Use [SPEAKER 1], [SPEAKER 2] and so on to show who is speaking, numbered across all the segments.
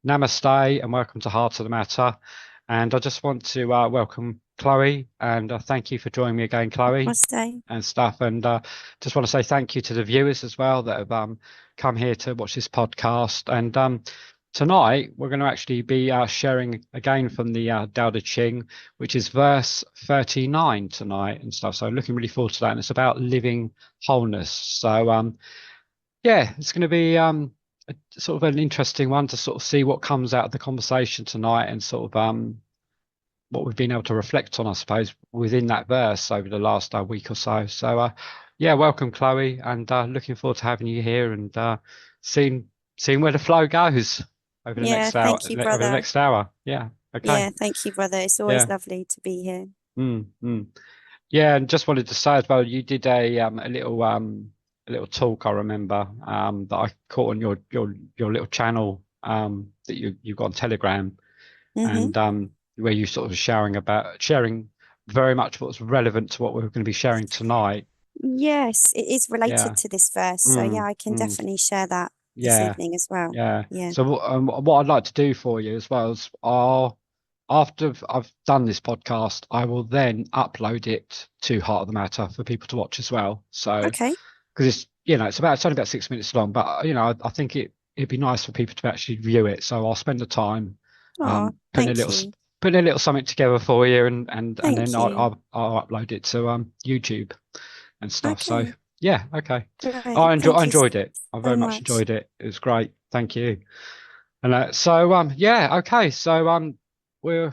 [SPEAKER 1] Namaste and welcome to Heart of the Matter. And I just want to welcome Chloe and thank you for joining me again, Chloe,
[SPEAKER 2] Namaste.
[SPEAKER 1] and stuff. And just want to say thank you to the viewers as well that have come here to watch this podcast. And tonight we're going to actually be sharing again from the Tao Te Ching, which is verse 39 tonight and stuff. So looking really forward to that. And it's about living wholeness. So yeah, it's going to be sort of an interesting one to sort of see what comes out of the conversation tonight and sort of what we've been able to reflect on, I suppose, within that verse over the last week or so. So yeah, welcome, Chloe, and looking forward to having you here and seeing where the flow goes over the next hour.
[SPEAKER 2] Thank you,
[SPEAKER 1] Over the
[SPEAKER 2] brother.
[SPEAKER 1] next hour. Yeah. Okay.
[SPEAKER 2] Yeah, thank you, brother. It's always lovely to be here.
[SPEAKER 1] Yeah, and just wanted to say as well, you did a little talk, I remember, that I caught on your little channel that you've got on Telegram, and where you sort of sharing very much what's relevant to what we're going to be sharing tonight.
[SPEAKER 2] Yes, it is related
[SPEAKER 1] Yeah.
[SPEAKER 2] to this verse. So yeah, I can definitely share that this
[SPEAKER 1] Yeah.
[SPEAKER 2] evening as well.
[SPEAKER 1] Yeah.
[SPEAKER 2] Yeah.
[SPEAKER 1] So what I'd like to do for you as well is after I've done this podcast, I will then upload it to Heart of the Matter for people to watch as well. So
[SPEAKER 2] Okay.
[SPEAKER 1] because it's only about 6 minutes long, but I think it'd be nice for people to actually view it. So I'll spend the time
[SPEAKER 2] Oh,
[SPEAKER 1] putting
[SPEAKER 2] thank you.
[SPEAKER 1] putting a little something together for you, and
[SPEAKER 2] Thank
[SPEAKER 1] then
[SPEAKER 2] you.
[SPEAKER 1] I'll upload it to YouTube and stuff. So
[SPEAKER 2] Okay.
[SPEAKER 1] yeah, okay.
[SPEAKER 2] Great.
[SPEAKER 1] I
[SPEAKER 2] Thank you
[SPEAKER 1] enjoyed it. I
[SPEAKER 2] so
[SPEAKER 1] very much
[SPEAKER 2] much.
[SPEAKER 1] enjoyed it. It was great. Thank you. And so yeah, okay. So we'll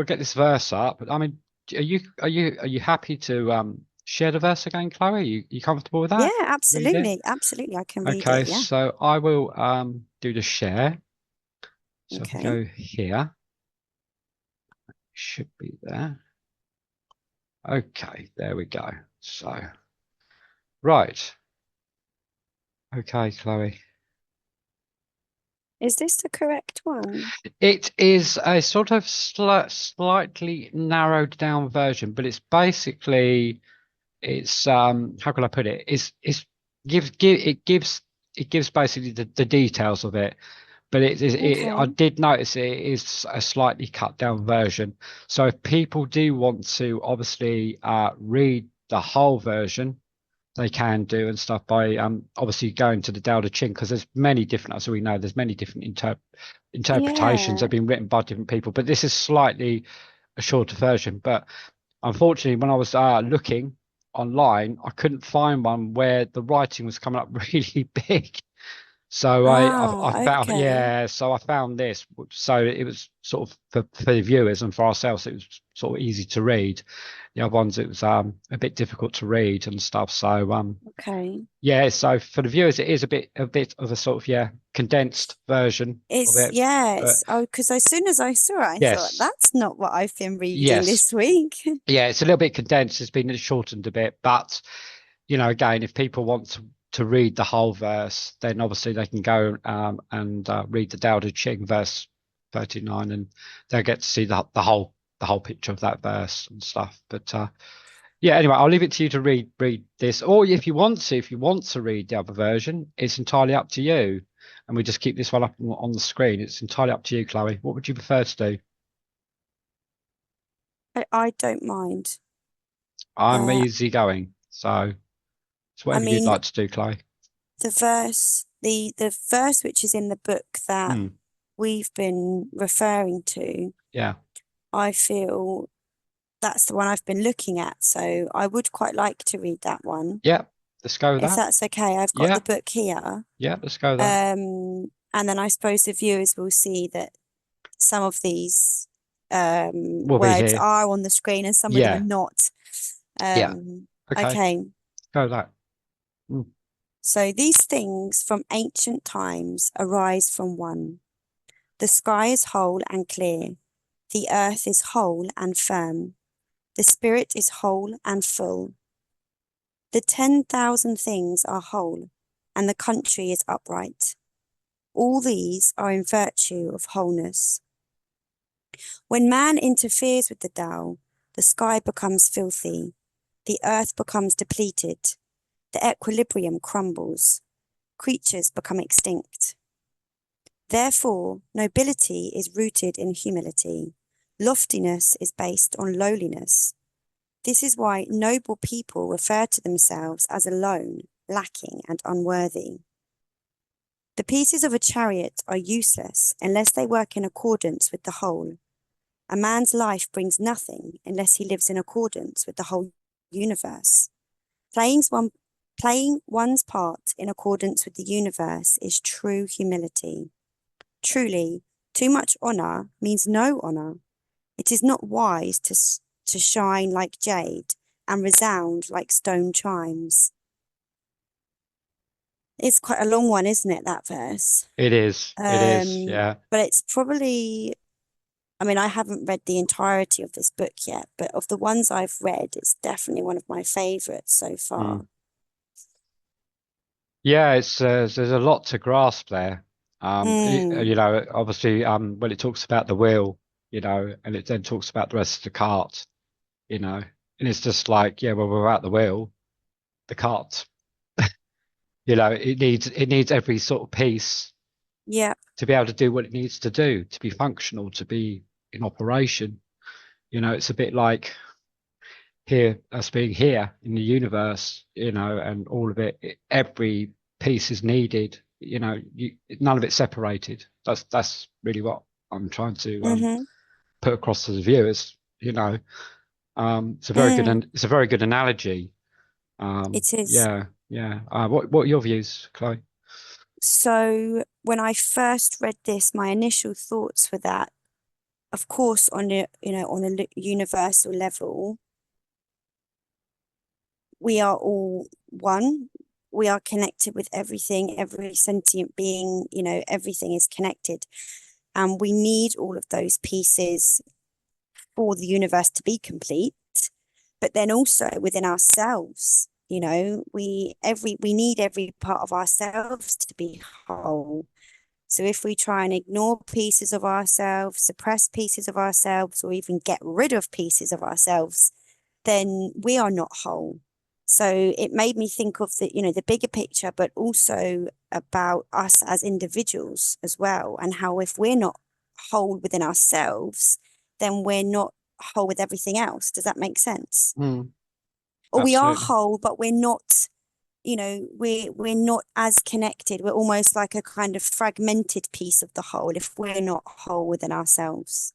[SPEAKER 1] get this verse up. I mean, are you happy to share the verse again, Chloe? You comfortable with that?
[SPEAKER 2] Yeah,
[SPEAKER 1] Read it?
[SPEAKER 2] absolutely. Absolutely. I can read
[SPEAKER 1] Okay,
[SPEAKER 2] it. Yeah.
[SPEAKER 1] so I will do the share. So if we
[SPEAKER 2] Okay.
[SPEAKER 1] go here, should be there. Okay, there we go. So right. Okay, Chloe.
[SPEAKER 2] Is this the correct one?
[SPEAKER 1] It is a sort of slightly narrowed down version, but it's basically how can I put it? It gives basically the details of it, but I
[SPEAKER 2] Okay.
[SPEAKER 1] did notice it is a slightly cut down version. So if people do want to obviously read the whole version, they can do and stuff by obviously going to the Tao Te Ching, because there's many different, as we know, there's many different interpretations that
[SPEAKER 2] Yeah.
[SPEAKER 1] have been written by different people, but this is slightly a shorter version. But unfortunately, when I was looking online, I couldn't find one where the writing was coming up really big. So I found,
[SPEAKER 2] Okay.
[SPEAKER 1] so I found this. So it was sort of for the viewers and for ourselves, it was sort of easy to read. The other ones, it was a bit difficult to read and stuff. So
[SPEAKER 2] Okay.
[SPEAKER 1] yeah, so for the viewers, it is a bit of a sort of condensed version of it. But
[SPEAKER 2] Because as soon as I saw it, I thought,
[SPEAKER 1] yes,
[SPEAKER 2] that's not what I've been reading
[SPEAKER 1] yes,
[SPEAKER 2] this week.
[SPEAKER 1] yeah, it's a little bit condensed. It's been shortened a bit, but again, if people want to read the whole verse, then obviously they can go and read the Tao Te Ching verse 39, and they'll get to see the whole picture of that verse and stuff. But yeah, anyway, I'll leave it to you to read this, or if you want to read the other version, it's entirely up to you. And we just keep this one up on the screen. It's entirely up to you, Chloe. What would you prefer to do?
[SPEAKER 2] I don't mind.
[SPEAKER 1] I'm easygoing, so it's
[SPEAKER 2] I
[SPEAKER 1] whatever you'd
[SPEAKER 2] mean,
[SPEAKER 1] like to do, Chloe.
[SPEAKER 2] the verse which is in the book that we've been referring to,
[SPEAKER 1] Yeah.
[SPEAKER 2] I feel that's the one I've been looking at. So I would quite like to read that one.
[SPEAKER 1] Yeah, let's go with
[SPEAKER 2] If
[SPEAKER 1] that.
[SPEAKER 2] that's okay. I've got
[SPEAKER 1] Yeah.
[SPEAKER 2] the book here.
[SPEAKER 1] Yeah, let's go with that.
[SPEAKER 2] And then I suppose the viewers will see that some of these
[SPEAKER 1] We'll be
[SPEAKER 2] words
[SPEAKER 1] here.
[SPEAKER 2] are on the screen and some of them are not.
[SPEAKER 1] Yeah. Okay.
[SPEAKER 2] Okay.
[SPEAKER 1] Go with that.
[SPEAKER 2] So these things from ancient times arise from one. The sky is whole and clear. The earth is whole and firm. The spirit is whole and full. The 10,000 things are whole, and the country is upright. All these are in virtue of wholeness. When man interferes with the Tao, the sky becomes filthy, the earth becomes depleted, the equilibrium crumbles, creatures become extinct. Therefore, nobility is rooted in humility. Loftiness is based on lowliness. This is why noble people refer to themselves as alone, lacking, and unworthy. The pieces of a chariot are useless unless they work in accordance with the whole. A man's life brings nothing unless he lives in accordance with the whole universe. Playing one's part in accordance with the universe is true humility. Truly, too much honor means no honor. It is not wise to shine like jade and resound like stone chimes. It's quite a long one, isn't it, that verse?
[SPEAKER 1] It is. It is. Yeah.
[SPEAKER 2] But it's probably, I mean, I haven't read the entirety of this book yet, but of the ones I've read, it's definitely one of my favorites so far.
[SPEAKER 1] Yeah, it's there's a lot to grasp there. You know, obviously, when it talks about the wheel, you know, and it then talks about the rest of the cart, you know, and it's just like, yeah, well, without the wheel, the cart, you know, it needs every sort of piece
[SPEAKER 2] Yeah.
[SPEAKER 1] to be able to do what it needs to do, to be functional, to be in operation. You know, it's a bit like here, us being here in the universe, you know, and all of it, every piece is needed. You know, none of it's separated. That's really what I'm trying to put across to the viewers. You know, it's a very good analogy.
[SPEAKER 2] It is.
[SPEAKER 1] Yeah, yeah. What are your views, Chloe?
[SPEAKER 2] So when I first read this, my initial thoughts were that, of course, on a universal level, we are all one. We are connected with everything, every sentient being, you know, everything is connected. And we need all of those pieces for the universe to be complete. But then also within ourselves, you know, we need every part of ourselves to be whole. So if we try and ignore pieces of ourselves, suppress pieces of ourselves, or even get rid of pieces of ourselves, then we are not whole. So it made me think of the, you know, the bigger picture, but also about us as individuals as well, and how if we're not whole within ourselves, then we're not whole with everything else. Does that make sense? Or we are
[SPEAKER 1] Absolutely.
[SPEAKER 2] whole, but we're not, you know, we're not as connected. We're almost like a kind of fragmented piece of the whole if we're not whole within ourselves.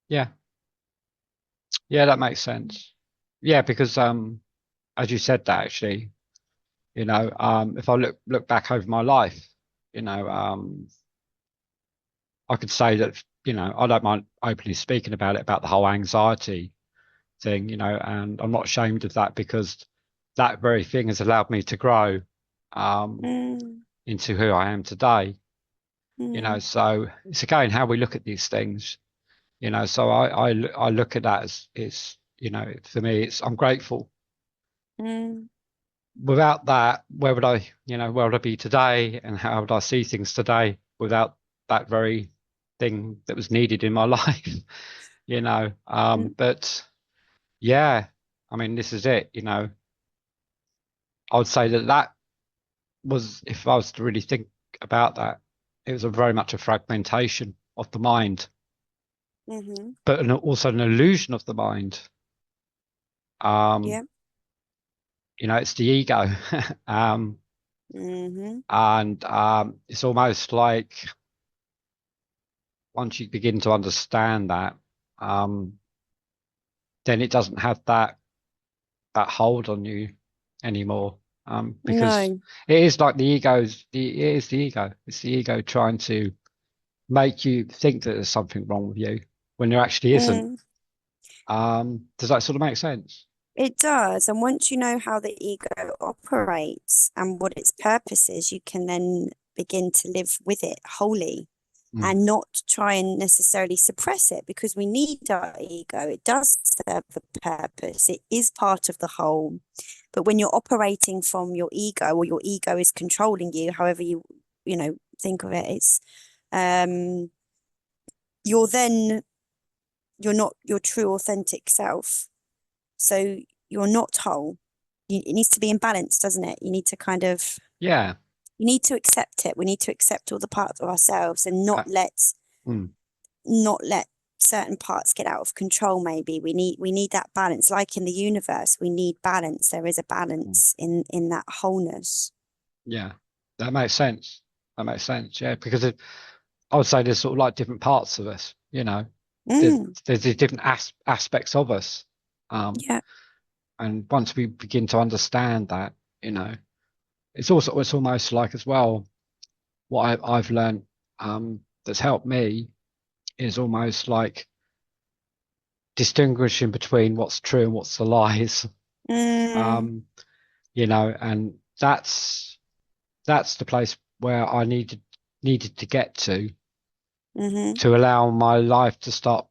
[SPEAKER 1] Yeah. Yeah, that makes sense. Yeah, because as you said that actually, you know, if I look back over my life, you know, I could say that, you know, I don't mind openly speaking about it, about the whole anxiety thing, you know, and I'm not ashamed of that because that very thing has allowed me to grow into who I am today. You know, so it's again how we look at these things, you know. So I look at that as it's, you know, for me, it's I'm grateful. Without that, where would I, you know, where would I be today, and how would I see things today without that very thing that was needed in my life, you know? But yeah, I mean, this is it, you know. I would say that that was, if I was to really think about that, it was a very much a fragmentation of the mind, but also an illusion of the mind.
[SPEAKER 2] Yeah.
[SPEAKER 1] You know, it's the ego. And it's almost like once you begin to understand that, then it doesn't have that hold on you anymore. Because
[SPEAKER 2] No.
[SPEAKER 1] it is like it is the ego. It's the ego trying to make you think that there's something wrong with you when there actually isn't. Does that sort of make sense?
[SPEAKER 2] It does. And once you know how the ego operates and what its purpose is, you can then begin to live with it wholly and not try and necessarily suppress it, because we need our ego. It does serve a purpose. It is part of the whole. But when you're operating from your ego, or your ego is controlling you, however you know, think of it, it's you're not your true authentic self. So you're not whole. It needs to be in balance, doesn't it? You need to kind of
[SPEAKER 1] Yeah.
[SPEAKER 2] you need to accept it. We need to accept all the parts of ourselves and not let certain parts get out of control. Maybe we need that balance. Like in the universe, we need balance. There is a balance in that wholeness.
[SPEAKER 1] Yeah, that makes sense. That makes sense. Yeah, because I would say there's sort of like different parts of us, you know. There's these different aspects of us.
[SPEAKER 2] Yeah.
[SPEAKER 1] And once we begin to understand that, you know, it's almost like as well, what I've learned that's helped me is almost like distinguishing between what's true and what's the lies. You know, and that's the place where I needed to get to allow my life to start,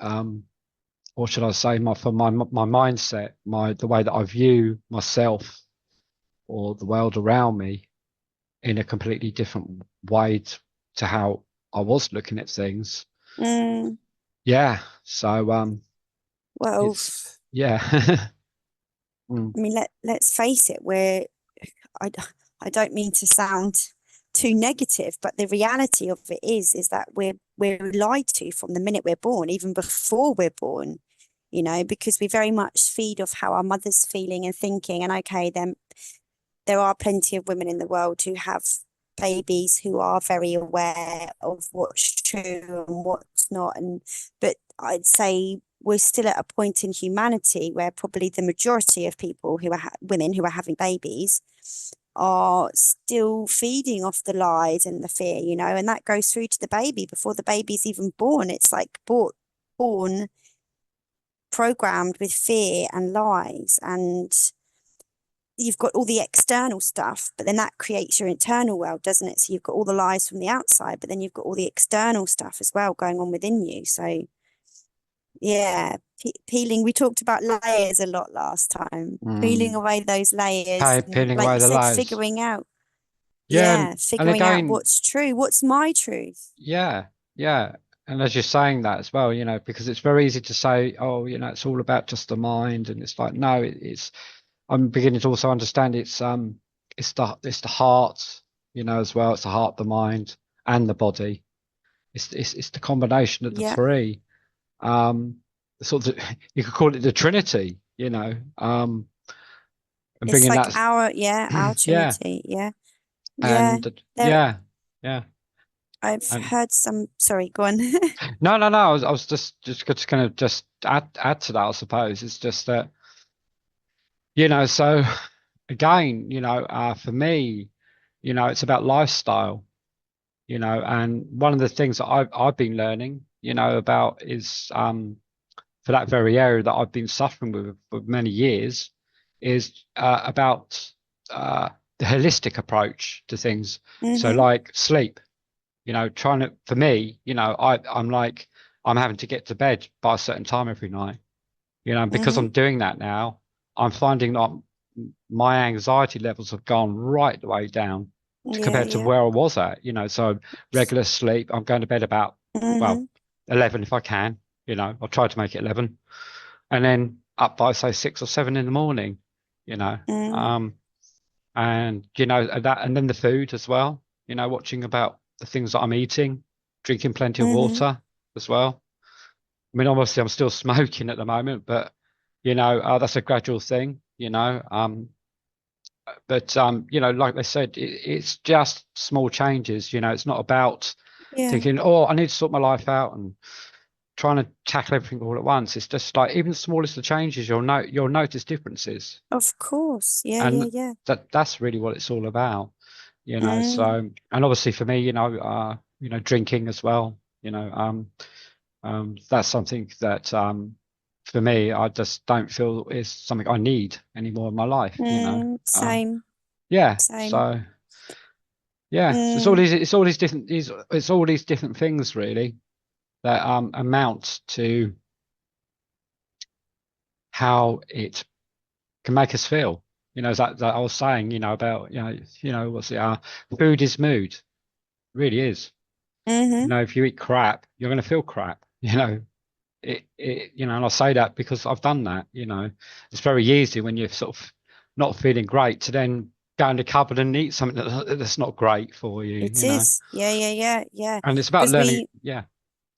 [SPEAKER 1] or should I say, my mindset, the way that I view myself or the world around me in a completely different way to how I was looking at things. Yeah. So
[SPEAKER 2] well,
[SPEAKER 1] yeah.
[SPEAKER 2] I mean, let's face it, I don't mean to sound too negative, but the reality of it is that we're lied to from the minute we're born, even before we're born, you know, because we very much feed off how our mother's feeling and thinking. And okay, then there are plenty of women in the world who have babies who are very aware of what's true and what's not. But I'd say we're still at a point in humanity where probably the majority of people who are women who are having babies are still feeding off the lies and the fear, you know, and that goes through to the baby before the baby's even born. It's like born programmed with fear and lies, and you've got all the external stuff, but then that creates your internal world, doesn't it? So you've got all the lies from the outside, but then you've got all the external stuff as well going on within you. So yeah, peeling. We talked about layers a lot last time. Peeling away those layers,
[SPEAKER 1] Peeling
[SPEAKER 2] like
[SPEAKER 1] away
[SPEAKER 2] you
[SPEAKER 1] the
[SPEAKER 2] said,
[SPEAKER 1] layers.
[SPEAKER 2] figuring out.
[SPEAKER 1] Yeah,
[SPEAKER 2] figuring out what's true. What's my truth?
[SPEAKER 1] Yeah, yeah. And as you're saying that as well, you know, because it's very easy to say, oh, you know, it's all about just the mind, and it's like, no, it's. I'm beginning to also understand it's the heart, you know, as well. It's the heart, the mind, and the body. It's the combination of the three. Sort of, you could call it the Trinity, you know. And
[SPEAKER 2] it's like
[SPEAKER 1] that,
[SPEAKER 2] our Trinity, yeah.
[SPEAKER 1] And yeah.
[SPEAKER 2] I've heard some. Sorry, go on.
[SPEAKER 1] No. I was just kind of just add to that. I suppose it's just that, you know. So again, you know, for me, you know, it's about lifestyle, you know, and one of the things that I've been learning, you know, about is for that very area that I've been suffering with for many years, is about the holistic approach to things. So like sleep. You know, for me, you know, I'm having to get to bed by a certain time every night, you know, and because I'm doing that now, I'm finding that my anxiety levels have gone right the way down compared to where I was at, you know. So regular sleep, I'm going to bed about, well, 11 if I can, you know, I'll try to make it 11, and then up by say 6 or 7 in the morning, you know. And, you know, that, and then the food as well, you know, watching about the things that I'm eating, drinking plenty of water as well. I mean, obviously I'm still smoking at the moment, but, you know, that's a gradual thing, you know. But you know, like they said, it's just small changes, you know. It's not about thinking, oh, I need to sort my life out and trying to tackle everything all at once. It's just like, even the smallest of changes, you'll notice differences.
[SPEAKER 2] Of course.
[SPEAKER 1] And
[SPEAKER 2] Yeah.
[SPEAKER 1] that's really what it's all about, you know. So, and obviously for me, you know, drinking as well, you know, that's something that for me, I just don't feel is something I need anymore in my life, you know.
[SPEAKER 2] Same.
[SPEAKER 1] So yeah, so it's all these different things really that amount to how it can make us feel. You know, that I was saying, you know, about, what's it? Food is mood. It really is. You know, if you eat crap, you're going to feel crap. You know, you know, and I say that because I've done that. You know, it's very easy when you're sort of not feeling great to then go in the cupboard and eat something that's not great for you,
[SPEAKER 2] It
[SPEAKER 1] you know.
[SPEAKER 2] is. Yeah.
[SPEAKER 1] And it's about
[SPEAKER 2] Because
[SPEAKER 1] learning. Yeah,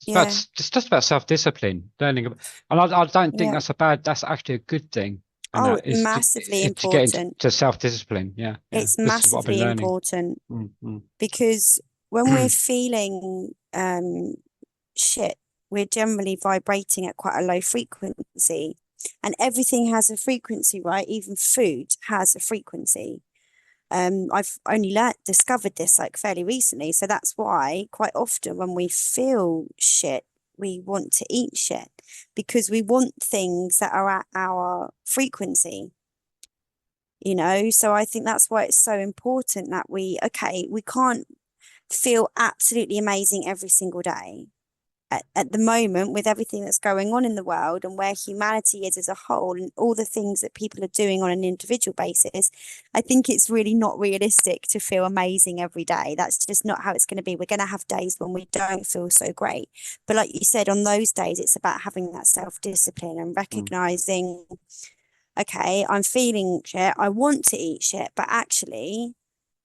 [SPEAKER 2] yeah,
[SPEAKER 1] it's just about self-discipline, learning. And I don't think
[SPEAKER 2] yeah.
[SPEAKER 1] that's a bad. That's actually a good thing. You know,
[SPEAKER 2] Oh, massively
[SPEAKER 1] is to get into
[SPEAKER 2] important.
[SPEAKER 1] self-discipline. Yeah, yeah.
[SPEAKER 2] It's
[SPEAKER 1] This is what I've been
[SPEAKER 2] massively
[SPEAKER 1] learning.
[SPEAKER 2] important
[SPEAKER 1] Mm,
[SPEAKER 2] because when we're feeling shit, we're generally vibrating at quite a low frequency. And everything has a frequency, right? Even food has a frequency. I've only discovered this like fairly recently. So that's why quite often when we feel shit, we want to eat shit because we want things that are at our frequency, you know? So I think that's why it's so important that we can't feel absolutely amazing every single day. At the moment, with everything that's going on in the world and where humanity is as a whole, and all the things that people are doing on an individual basis, I think it's really not realistic to feel amazing every day. That's just not how it's going to be. We're going to have days when we don't feel so great. But like you said, on those days, it's about having that self-discipline and
[SPEAKER 1] mm,
[SPEAKER 2] recognizing, okay, I'm feeling shit. I want to eat shit, but actually,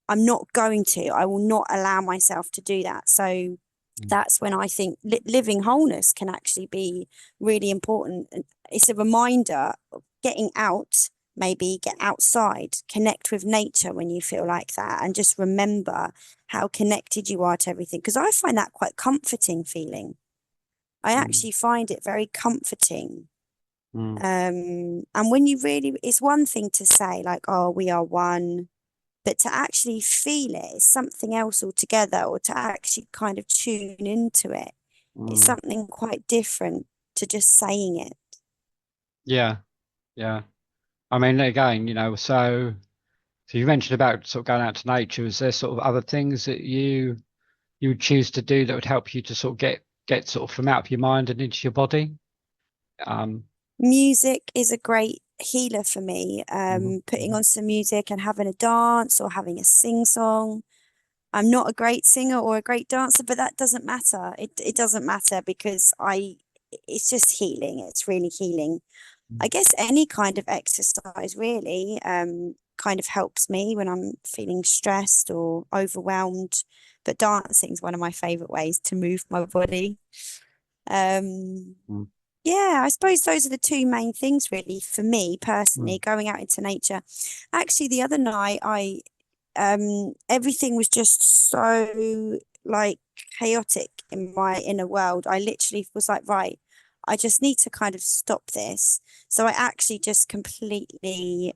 [SPEAKER 2] I'm not going to. I will not allow myself to do that. So
[SPEAKER 1] mm,
[SPEAKER 2] that's when I think living wholeness can actually be really important. And it's a reminder of getting out, maybe get outside, connect with nature when you feel like that, and just remember how connected you are to everything. Because I find that quite comforting feeling. I
[SPEAKER 1] mm,
[SPEAKER 2] actually find it very comforting.
[SPEAKER 1] mm,
[SPEAKER 2] And when you really, it's one thing to say, like, oh, we are one, but to actually feel it is something else altogether, or to actually kind of tune into it, it's
[SPEAKER 1] mm.
[SPEAKER 2] something quite different to just saying it.
[SPEAKER 1] Yeah, yeah. I mean, again, you know, so you mentioned about sort of going out to nature. Is there sort of other things that you would choose to do that would help you to sort of get sort of from out of your mind and into your body? Um,
[SPEAKER 2] Music is a great healer for me.
[SPEAKER 1] mhm,
[SPEAKER 2] Putting
[SPEAKER 1] mhm,
[SPEAKER 2] on some music and having a dance or having a sing song. I'm not a great singer or a great dancer, but that doesn't matter. It doesn't matter because it's just healing. It's really healing. I guess any kind of exercise really kind of helps me when I'm feeling stressed or overwhelmed. But dancing is one of my favorite ways to move my body. Um,
[SPEAKER 1] mm,
[SPEAKER 2] yeah, I suppose those are the two main things really for me
[SPEAKER 1] mm,
[SPEAKER 2] personally, going out into nature. Actually, the other night I everything was just so like chaotic in my inner world. I literally was like, right, I just need to kind of stop this. So I actually just completely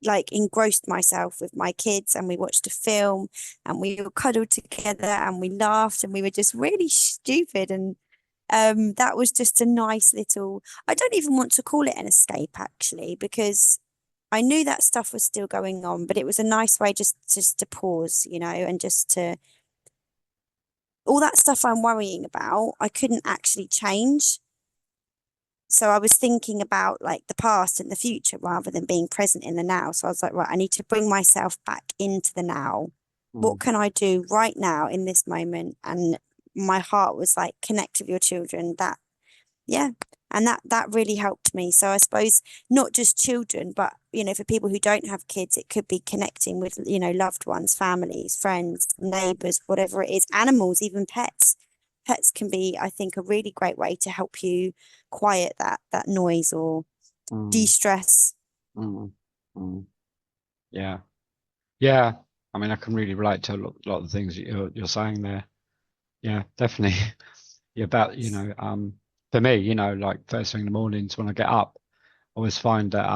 [SPEAKER 2] like engrossed myself with my kids, and we watched a film and we all cuddled together and we laughed and we were just really stupid. And that was just a nice little, I don't even want to call it an escape actually, because I knew that stuff was still going on, but it was a nice way just to pause, you know, and just to all that stuff I'm worrying about, I couldn't actually change. So I was thinking about like the past and the future rather than being present in the now. So I was like, right, I need to bring myself back into the now. What
[SPEAKER 1] mm,
[SPEAKER 2] can I do right now in this moment? And my heart was like, connect with your children. Yeah, and that really helped me. So I suppose not just children, but you know, for people who don't have kids, it could be connecting with, you know, loved ones, families, friends, neighbors, whatever it is, animals, even pets. Pets can be, I think, a really great way to help you quiet that noise or
[SPEAKER 1] mm,
[SPEAKER 2] de-stress.
[SPEAKER 1] mm, mm. Yeah, yeah. I mean, I can really relate to lot of the things that you're saying there. Yeah, definitely. Yeah, about, you know, for me, you know, like first thing in the mornings when I get up, I always find that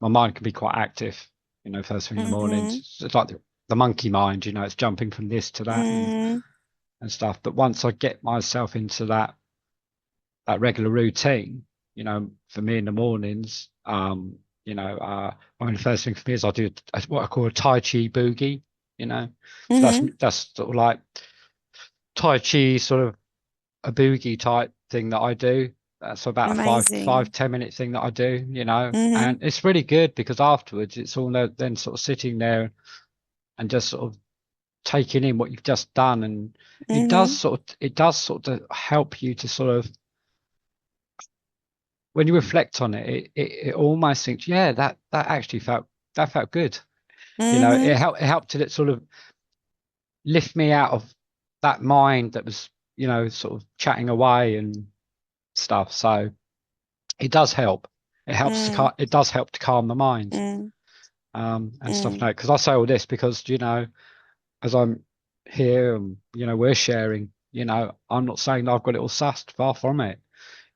[SPEAKER 1] my mind can be quite active, you know, first thing in the
[SPEAKER 2] Mm-hmm.
[SPEAKER 1] mornings. It's like the monkey mind, you know, it's jumping from this to that
[SPEAKER 2] Mm,
[SPEAKER 1] and stuff. But once I get myself into that regular routine, you know, for me in the mornings, you know, I mean, the first thing for me is I do what I call a Tai Chi boogie, you know. So
[SPEAKER 2] mm-hmm.
[SPEAKER 1] that's sort of like Tai Chi, sort of a boogie type thing that I do. That's about a
[SPEAKER 2] Amazing.
[SPEAKER 1] 10-minute thing that I do, you know,
[SPEAKER 2] Mm-hmm.
[SPEAKER 1] and it's really good because afterwards it's all then sort of sitting there and just sort of taking in what you've just done, and
[SPEAKER 2] Mm-hmm.
[SPEAKER 1] it does sort of help you to sort of, when you reflect on it, it almost thinks, yeah, that actually felt good, You know,
[SPEAKER 2] Mm-hmm.
[SPEAKER 1] it helped to sort of lift me out of that mind that was, you know, sort of chatting away and stuff. So it does help.
[SPEAKER 2] Mm,
[SPEAKER 1] It does help to calm the mind,
[SPEAKER 2] mm,
[SPEAKER 1] and stuff
[SPEAKER 2] mm,
[SPEAKER 1] like. Because I say all this because, you know, as I'm here and, you know, we're sharing, you know, I'm not saying that I've got it all sussed, far from it.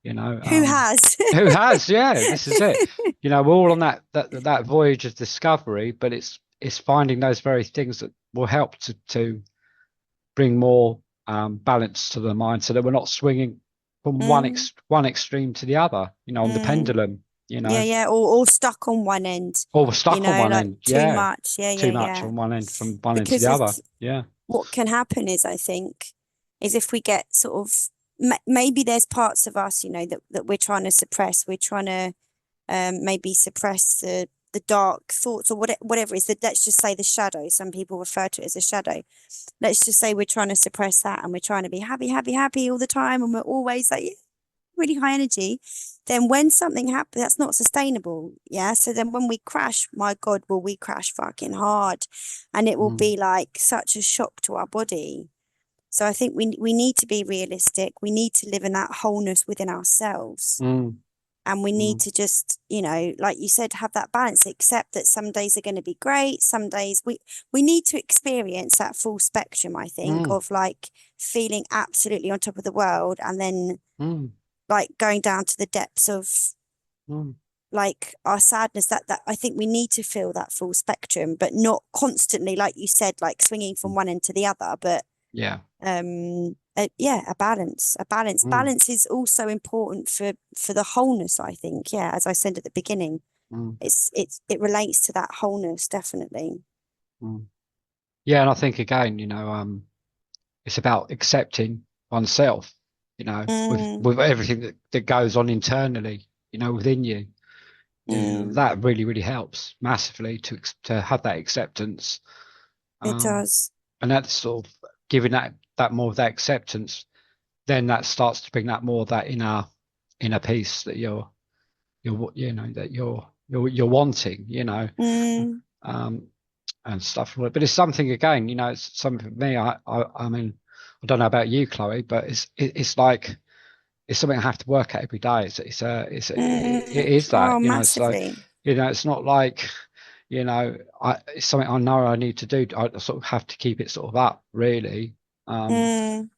[SPEAKER 1] You know,
[SPEAKER 2] who has?
[SPEAKER 1] who has? Yeah, this is it. You know, we're all on that voyage of discovery, but it's finding those very things that will help to bring more balance to the mind, so that we're not swinging from
[SPEAKER 2] Mm,
[SPEAKER 1] one extreme to the other. You know, on the
[SPEAKER 2] mm.
[SPEAKER 1] pendulum. You
[SPEAKER 2] Yeah,
[SPEAKER 1] know,
[SPEAKER 2] yeah, or stuck on one end,
[SPEAKER 1] or we're stuck on one
[SPEAKER 2] like
[SPEAKER 1] end.
[SPEAKER 2] too
[SPEAKER 1] Yeah,
[SPEAKER 2] much. Yeah, yeah,
[SPEAKER 1] too much
[SPEAKER 2] yeah.
[SPEAKER 1] on one end, from one end to
[SPEAKER 2] Because
[SPEAKER 1] the other. Yeah.
[SPEAKER 2] what can happen is, I think, is if we get sort of maybe there's parts of us, that we're trying to suppress. We're trying to maybe suppress the dark thoughts or whatever it is. That, let's just say the shadow. Some people refer to it as a shadow. Let's just say we're trying to suppress that and we're trying to be happy, happy, happy all the time, and we're always like really high energy. Then when something happens, that's not sustainable. Yeah. So then when we crash, my God, will we crash fucking hard, and it will
[SPEAKER 1] Mm,
[SPEAKER 2] be like such a shock to our body. So I think we need to be realistic. We need to live in that wholeness within ourselves.
[SPEAKER 1] mm,
[SPEAKER 2] And we need
[SPEAKER 1] mm,
[SPEAKER 2] to just, like you said, have that balance, accept that some days are going to be great. Some days we need to experience that full spectrum, I think,
[SPEAKER 1] mm,
[SPEAKER 2] of like feeling absolutely on top of the world and then
[SPEAKER 1] mm,
[SPEAKER 2] like going down to the depths of
[SPEAKER 1] mm,
[SPEAKER 2] like our sadness. That I think we need to feel that full spectrum, but not constantly, like you said, like swinging from
[SPEAKER 1] mm.
[SPEAKER 2] one end to the other, but
[SPEAKER 1] Yeah.
[SPEAKER 2] yeah, a balance
[SPEAKER 1] Mm,
[SPEAKER 2] balance is also important for the wholeness, I think. Yeah, as I said at the beginning,
[SPEAKER 1] mm,
[SPEAKER 2] it relates to that wholeness, definitely.
[SPEAKER 1] mm. Yeah, and I think again, you know, it's about accepting oneself, you know,
[SPEAKER 2] Mm,
[SPEAKER 1] with everything that goes on internally, you know, within you. You know,
[SPEAKER 2] mm,
[SPEAKER 1] that really, really helps massively to have that acceptance.
[SPEAKER 2] it
[SPEAKER 1] Um,
[SPEAKER 2] does.
[SPEAKER 1] and that's sort of giving that more of that acceptance, then that starts to bring that more of that inner peace that you're you know that you're wanting, you know.
[SPEAKER 2] Mm,
[SPEAKER 1] Um, and stuff. But it's something again, you know, it's something for me. I mean, I don't know about you, Chloe, but it's like it's something I have to work at every day. It
[SPEAKER 2] mm.
[SPEAKER 1] is
[SPEAKER 2] Oh,
[SPEAKER 1] that, you know. So,
[SPEAKER 2] massively.
[SPEAKER 1] you know, it's not like, you know, it's something I know I need to do. I sort of have to keep it sort of up, really, um,
[SPEAKER 2] Mm,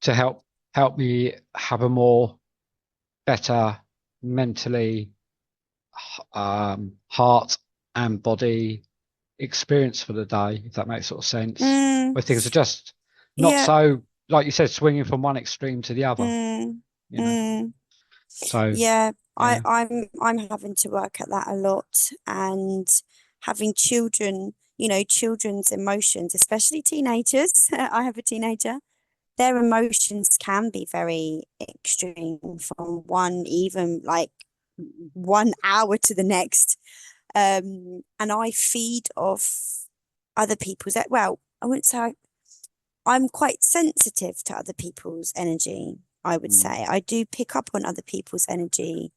[SPEAKER 1] to help me have a more better mentally, heart and body experience for the day, if that makes sort of sense,
[SPEAKER 2] mm.
[SPEAKER 1] where things are just not
[SPEAKER 2] Yeah.
[SPEAKER 1] so, like you said, swinging from one extreme to the other,
[SPEAKER 2] Mm,
[SPEAKER 1] you know.
[SPEAKER 2] mm.
[SPEAKER 1] So
[SPEAKER 2] Yeah,
[SPEAKER 1] yeah.
[SPEAKER 2] I'm having to work at that a lot, and having children, children's emotions, especially teenagers. I have a teenager. Their emotions can be very extreme from one, even like 1 hour to the next. And I feed off other people's, well, I wouldn't say I'm quite sensitive to other people's energy, I would
[SPEAKER 1] Mm,
[SPEAKER 2] say. I do pick up on other people's energy.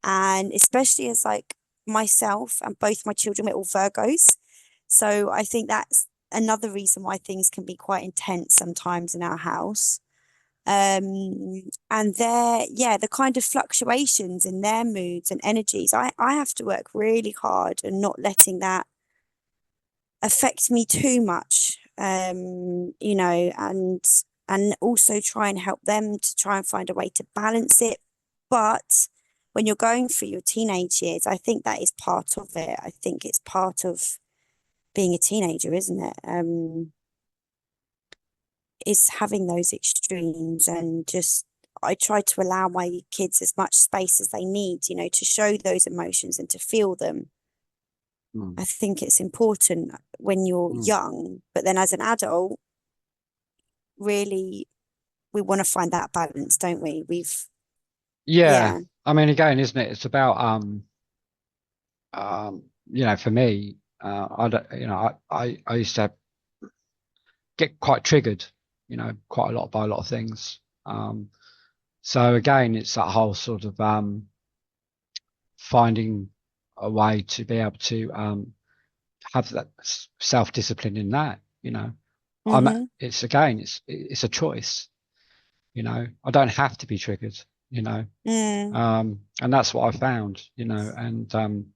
[SPEAKER 2] And especially as like myself and both my children, we're all Virgos. So I think that's another reason why things can be quite intense sometimes in our house. And yeah, the kind of fluctuations in their moods and energies, I have to work really hard and not letting that affect me too much. And also try and help them to try and find a way to balance it. But when you're going through your teenage years, I think that is part of it. I think it's part of being a teenager, isn't it? Is having those extremes, and just I try to allow my kids as much space as they need, to show those emotions and to feel them.
[SPEAKER 1] mm,
[SPEAKER 2] I think it's important when you're
[SPEAKER 1] mm.
[SPEAKER 2] young, but then as an adult, really, we want to find that balance, don't we?
[SPEAKER 1] Yeah,
[SPEAKER 2] Yeah.
[SPEAKER 1] I mean, again, isn't it? It's about you know, for me, I don't, you know, I used to get quite triggered, you know, quite a lot by a lot of things. So again, it's that whole sort of finding a way to be able to have that self-discipline in that, you know.
[SPEAKER 2] Mm-hmm.
[SPEAKER 1] It's again, it's a choice, you know. I don't have to be triggered, you know.
[SPEAKER 2] Mm.
[SPEAKER 1] And that's what I found, you know. And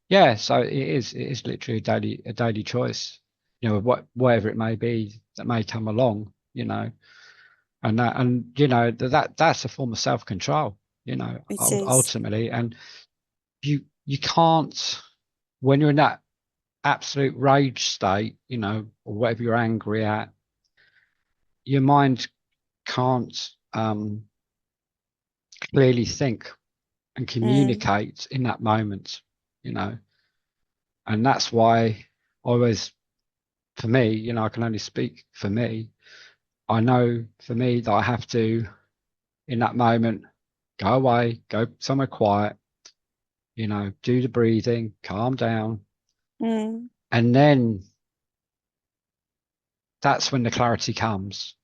[SPEAKER 1] yeah, so it is literally a daily choice, you know, whatever it may be that may come along, you know. And you know, that's a form of self-control, you know,
[SPEAKER 2] It is.
[SPEAKER 1] ultimately. And you can't, when you're in that absolute rage state, you know, or whatever you're angry at, your mind can't clearly think and
[SPEAKER 2] Mm.
[SPEAKER 1] communicate in that moment, you know. And that's why I always, for me, you know, I can only speak for me. I know for me that I have to, in that moment, go away, go somewhere quiet, you know, do the breathing, calm down.
[SPEAKER 2] Mm.
[SPEAKER 1] And then that's when the clarity comes,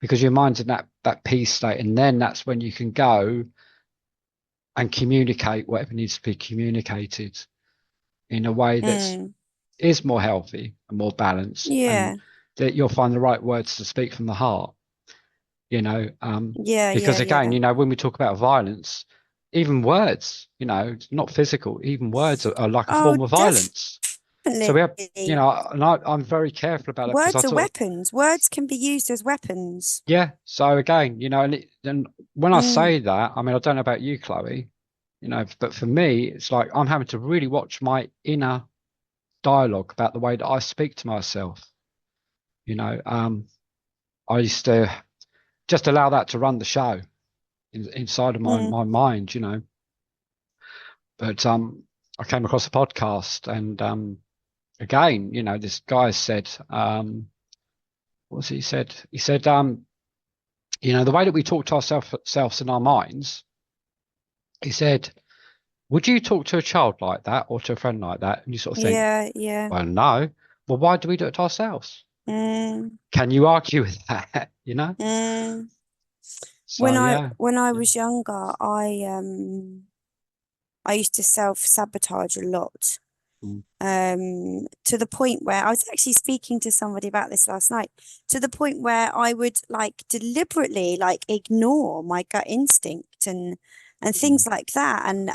[SPEAKER 1] because your mind's in that peace state. And then that's when you can go and communicate whatever needs to be communicated in a way that's
[SPEAKER 2] Mm.
[SPEAKER 1] is more healthy and more balanced, and
[SPEAKER 2] Yeah.
[SPEAKER 1] that you'll find the right words to speak from the heart, you know.
[SPEAKER 2] Yeah.
[SPEAKER 1] Because
[SPEAKER 2] Yeah.
[SPEAKER 1] again,
[SPEAKER 2] Yeah.
[SPEAKER 1] you know, when we talk about violence, even words, you know, not physical, even words are like a
[SPEAKER 2] Oh,
[SPEAKER 1] form of violence. So we have, you
[SPEAKER 2] definitely.
[SPEAKER 1] know, and I'm very careful about that, because I
[SPEAKER 2] Words are
[SPEAKER 1] thought,
[SPEAKER 2] weapons. Words can be used as weapons.
[SPEAKER 1] yeah. So again, you know, and when I
[SPEAKER 2] Mm.
[SPEAKER 1] say that, I mean, I don't know about you, Chloe, you know, but for me, it's like I'm having to really watch my inner dialogue about the way that I speak to myself. You know, I used to just allow that to run the show inside of
[SPEAKER 2] Mm.
[SPEAKER 1] my mind, you know. But I came across a podcast, and again, you know, this guy said, what was he said? He said, you know, the way that we talk to ourselves in our minds, he said, would you talk to a child like that or to a friend like that? And you sort of think,
[SPEAKER 2] Yeah. Yeah.
[SPEAKER 1] well, no. Well, why do we do it to ourselves?
[SPEAKER 2] Mm.
[SPEAKER 1] Can you argue with that? You know?
[SPEAKER 2] Mm.
[SPEAKER 1] So yeah.
[SPEAKER 2] When I
[SPEAKER 1] Yeah.
[SPEAKER 2] was younger, I used to self-sabotage a lot.
[SPEAKER 1] Mm,
[SPEAKER 2] To the point where I was actually speaking to somebody about this last night, to the point where I would like deliberately like ignore my gut instinct and
[SPEAKER 1] mm,
[SPEAKER 2] things like that. And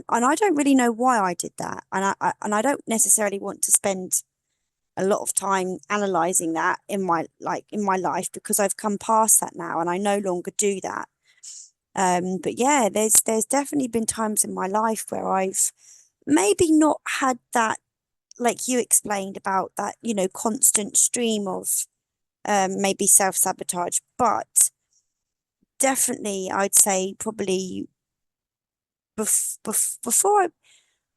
[SPEAKER 2] I don't really know why I did that. And I don't necessarily want to spend a lot of time analyzing that in my life, because I've come past that now and I no longer do that. But yeah, there's definitely been times in my life where I've maybe not had that, like you explained about that, constant stream of maybe self-sabotage, but definitely I'd say probably before I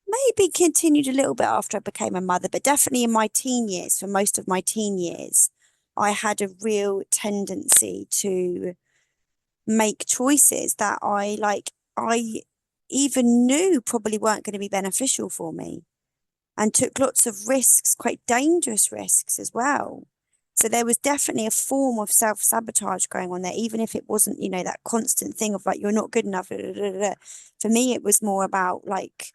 [SPEAKER 2] maybe continued a little bit after I became a mother, but definitely in my teen years, for most of my teen years, I had a real tendency to make choices that I even knew probably weren't going to be beneficial for me, and took lots of risks, quite dangerous risks as well. So there was definitely a form of self-sabotage going on there, even if it wasn't, that constant thing of like, you're not good enough. Da, da, da, da. For me, it was more about like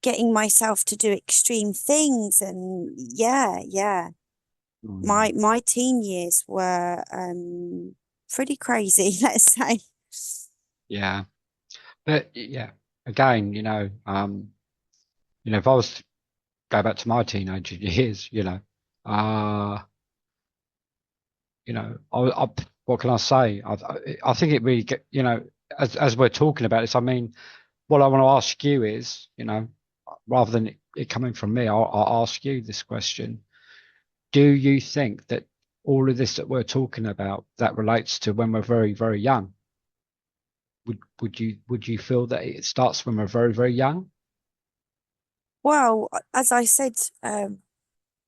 [SPEAKER 2] getting myself to do extreme things. And yeah, yeah.
[SPEAKER 1] mm.
[SPEAKER 2] My teen years were pretty crazy, let's say.
[SPEAKER 1] Yeah. But yeah, again, if I was to go back to my teenage years, uh, what can I say? I think it really get, as we're talking about this, I mean, what I want to ask you is, rather than it coming from me, I'll ask you this question. Do you think that all of this that we're talking about that relates to when we're very, very young? Would you feel that it starts when we're very, very young?
[SPEAKER 2] Well, as I said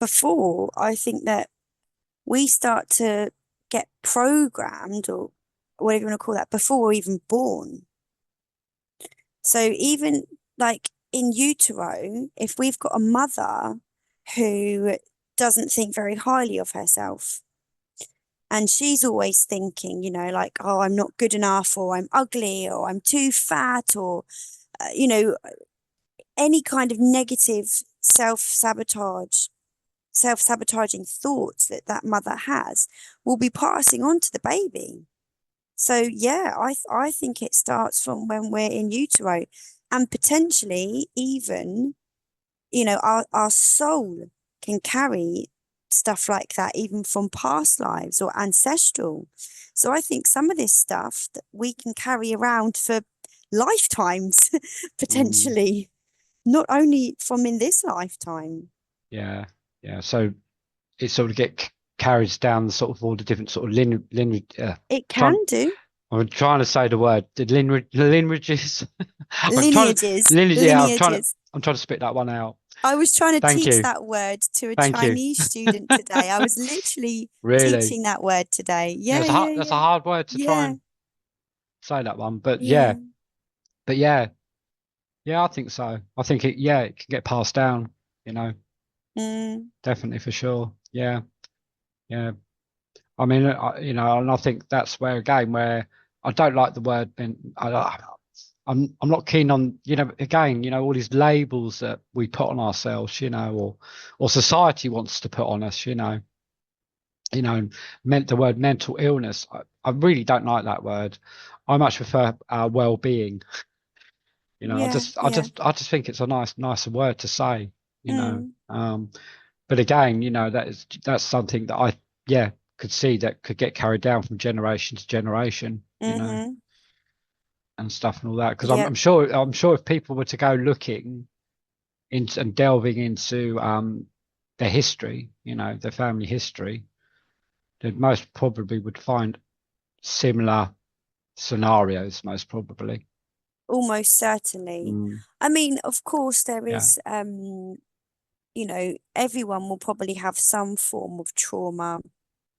[SPEAKER 2] before, I think that we start to get programmed, or whatever you want to call that, before we're even born. So even like in utero, if we've got a mother who doesn't think very highly of herself, and she's always thinking, like, oh, I'm not good enough, or I'm ugly, or I'm too fat, or, any kind of negative self-sabotaging thoughts that mother has will be passing on to the baby. So yeah, I think it starts from when we're in utero, and potentially even, our soul can carry stuff like that even from past lives or ancestral. So I think some of this stuff that we can carry around for lifetimes potentially, not only from in this lifetime.
[SPEAKER 1] Yeah. So it sort of carries down sort of all the different sort of
[SPEAKER 2] It can do.
[SPEAKER 1] I'm trying to say the word, the lineages. I'm trying to
[SPEAKER 2] Lineages.
[SPEAKER 1] lineage. Yeah,
[SPEAKER 2] Lineages.
[SPEAKER 1] I'm trying to spit that one out.
[SPEAKER 2] I was trying to
[SPEAKER 1] Thank
[SPEAKER 2] teach
[SPEAKER 1] you.
[SPEAKER 2] that word to a
[SPEAKER 1] Thank you.
[SPEAKER 2] Chinese student today. I was literally
[SPEAKER 1] Really?
[SPEAKER 2] teaching that word today.
[SPEAKER 1] Yeah,
[SPEAKER 2] Yeah, yeah,
[SPEAKER 1] that's a
[SPEAKER 2] yeah.
[SPEAKER 1] hard word to try
[SPEAKER 2] Yeah,
[SPEAKER 1] and say that one, but
[SPEAKER 2] yeah.
[SPEAKER 1] yeah, I think so. I think it can get passed down, you know,
[SPEAKER 2] Mm,
[SPEAKER 1] definitely for sure. Yeah. I mean, and I think that's where again, where I don't like the word, I'm not keen on, again, all these labels that we put on ourselves, or society wants to put on us, meant the word mental illness. I really don't like that word. I much prefer well-being.
[SPEAKER 2] yeah, yeah.
[SPEAKER 1] I just think it's a nicer word to say, you know.
[SPEAKER 2] Mm,
[SPEAKER 1] But again, that's something that could see that could get carried down from generation to generation,
[SPEAKER 2] mm-hmm.
[SPEAKER 1] and stuff and all that. Because
[SPEAKER 2] Yep.
[SPEAKER 1] I'm sure if people were to go looking into and delving into their history, their family history, they most probably would find similar scenarios, most probably.
[SPEAKER 2] Almost certainly.
[SPEAKER 1] Mm,
[SPEAKER 2] I mean, of course, there
[SPEAKER 1] yeah.
[SPEAKER 2] is, everyone will probably have some form of trauma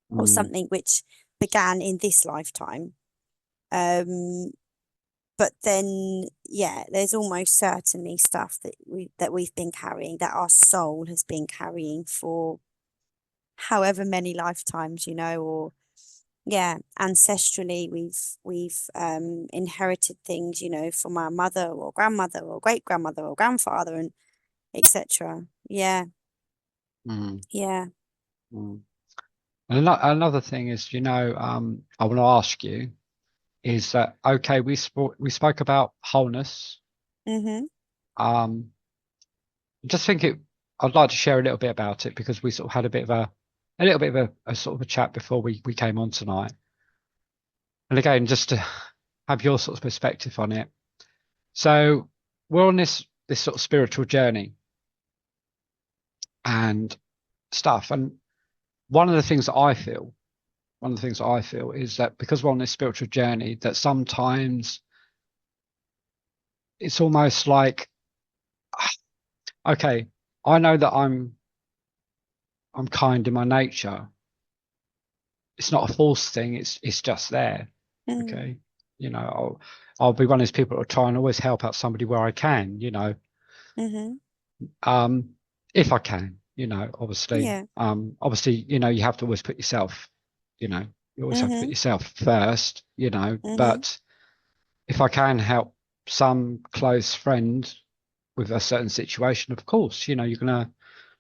[SPEAKER 2] or
[SPEAKER 1] Mm,
[SPEAKER 2] something which began in this lifetime. Um, but then, yeah, there's almost certainly stuff that we've been carrying, that our soul has been carrying for however many lifetimes, or yeah, ancestrally we've inherited things, from our mother or grandmother or great grandmother or grandfather, and etc. Yeah,
[SPEAKER 1] mm,
[SPEAKER 2] yeah.
[SPEAKER 1] mm. And another thing is, I want to ask you is that okay? We spoke about wholeness.
[SPEAKER 2] Mm-hmm.
[SPEAKER 1] Um, just think it. I'd like to share a little bit about it because we sort of had a little bit of a sort of a chat before we came on tonight. And again, just to have your sort of perspective on it. So we're on this sort of spiritual journey and stuff. And one of the things that I feel, is that because we're on this spiritual journey, that sometimes it's almost like, okay, I know that I'm kind in my nature. It's not a false thing. It's just there.
[SPEAKER 2] Mm,
[SPEAKER 1] Okay. I'll be one of those people that will try and always help out somebody where I can,
[SPEAKER 2] mm-hmm.
[SPEAKER 1] um, if I can, obviously.
[SPEAKER 2] Yeah.
[SPEAKER 1] Obviously, you have to always put yourself, you always have to put
[SPEAKER 2] Mm-hmm.
[SPEAKER 1] yourself first,
[SPEAKER 2] Mm-hmm.
[SPEAKER 1] but if I can help some close friend with a certain situation, of course, you're gonna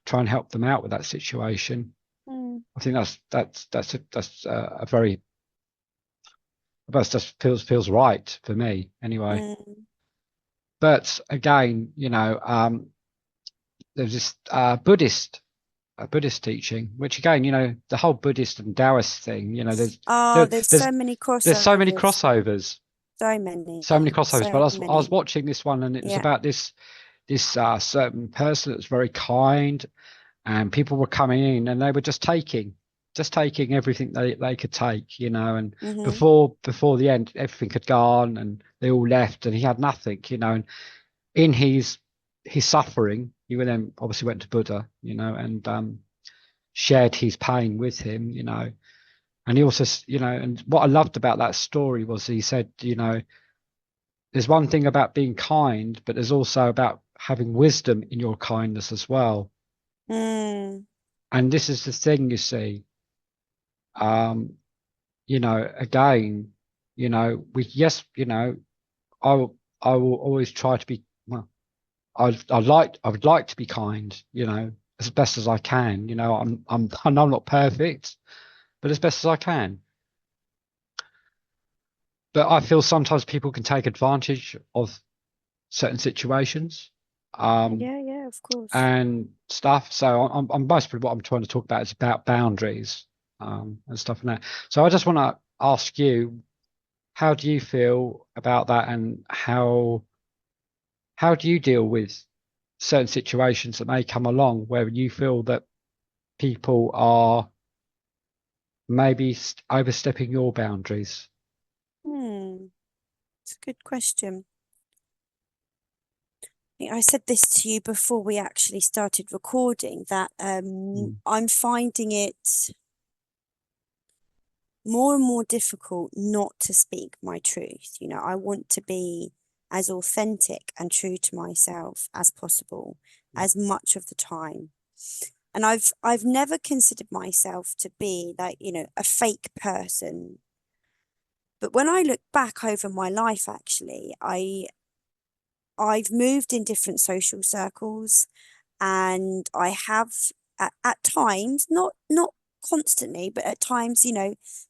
[SPEAKER 1] try and help them out with that situation.
[SPEAKER 2] Mm,
[SPEAKER 1] I think that's a very that just feels right for me anyway.
[SPEAKER 2] mm.
[SPEAKER 1] But again, there's this Buddhist teaching, which again, the whole Buddhist and Taoist thing,
[SPEAKER 2] Oh,
[SPEAKER 1] there,
[SPEAKER 2] there's
[SPEAKER 1] there's
[SPEAKER 2] so many
[SPEAKER 1] there's
[SPEAKER 2] crossovers. So
[SPEAKER 1] so many crossovers. But
[SPEAKER 2] so
[SPEAKER 1] I was
[SPEAKER 2] many.
[SPEAKER 1] watching this one, and it was
[SPEAKER 2] Yeah.
[SPEAKER 1] about this certain person that's very kind, and people were coming in, and they were just taking everything they could take, and
[SPEAKER 2] Mm-hmm.
[SPEAKER 1] before the end, everything had gone, and they all left, and he had nothing, and in his suffering, he then obviously went to Buddha, and shared his pain with him, and he also, and what I loved about that story was he said, there's one thing about being kind, but there's also about having wisdom in your kindness as well.
[SPEAKER 2] Mm,
[SPEAKER 1] And this is the thing, you see, um, again, we yes, I will always try to be well. I would like to be kind, as best as I can. I know I'm not perfect, but as best as I can. But I feel sometimes people can take advantage of certain situations,
[SPEAKER 2] Yeah, of course.
[SPEAKER 1] and stuff. So I'm mostly what I'm trying to talk about is about boundaries, and stuff like that. So I just want to ask you, how do you feel about that, and how do you deal with certain situations that may come along where you feel that people are maybe overstepping your boundaries?
[SPEAKER 2] It's a good question. I said this to you before we actually started recording that
[SPEAKER 1] Mm,
[SPEAKER 2] I'm finding it more and more difficult not to speak my truth. I want to be as authentic and true to myself as possible, as much of the time. And I've never considered myself to be like, a fake person. But when I look back over my life, actually, I've moved in different social circles, and I have at times, not constantly, but at times,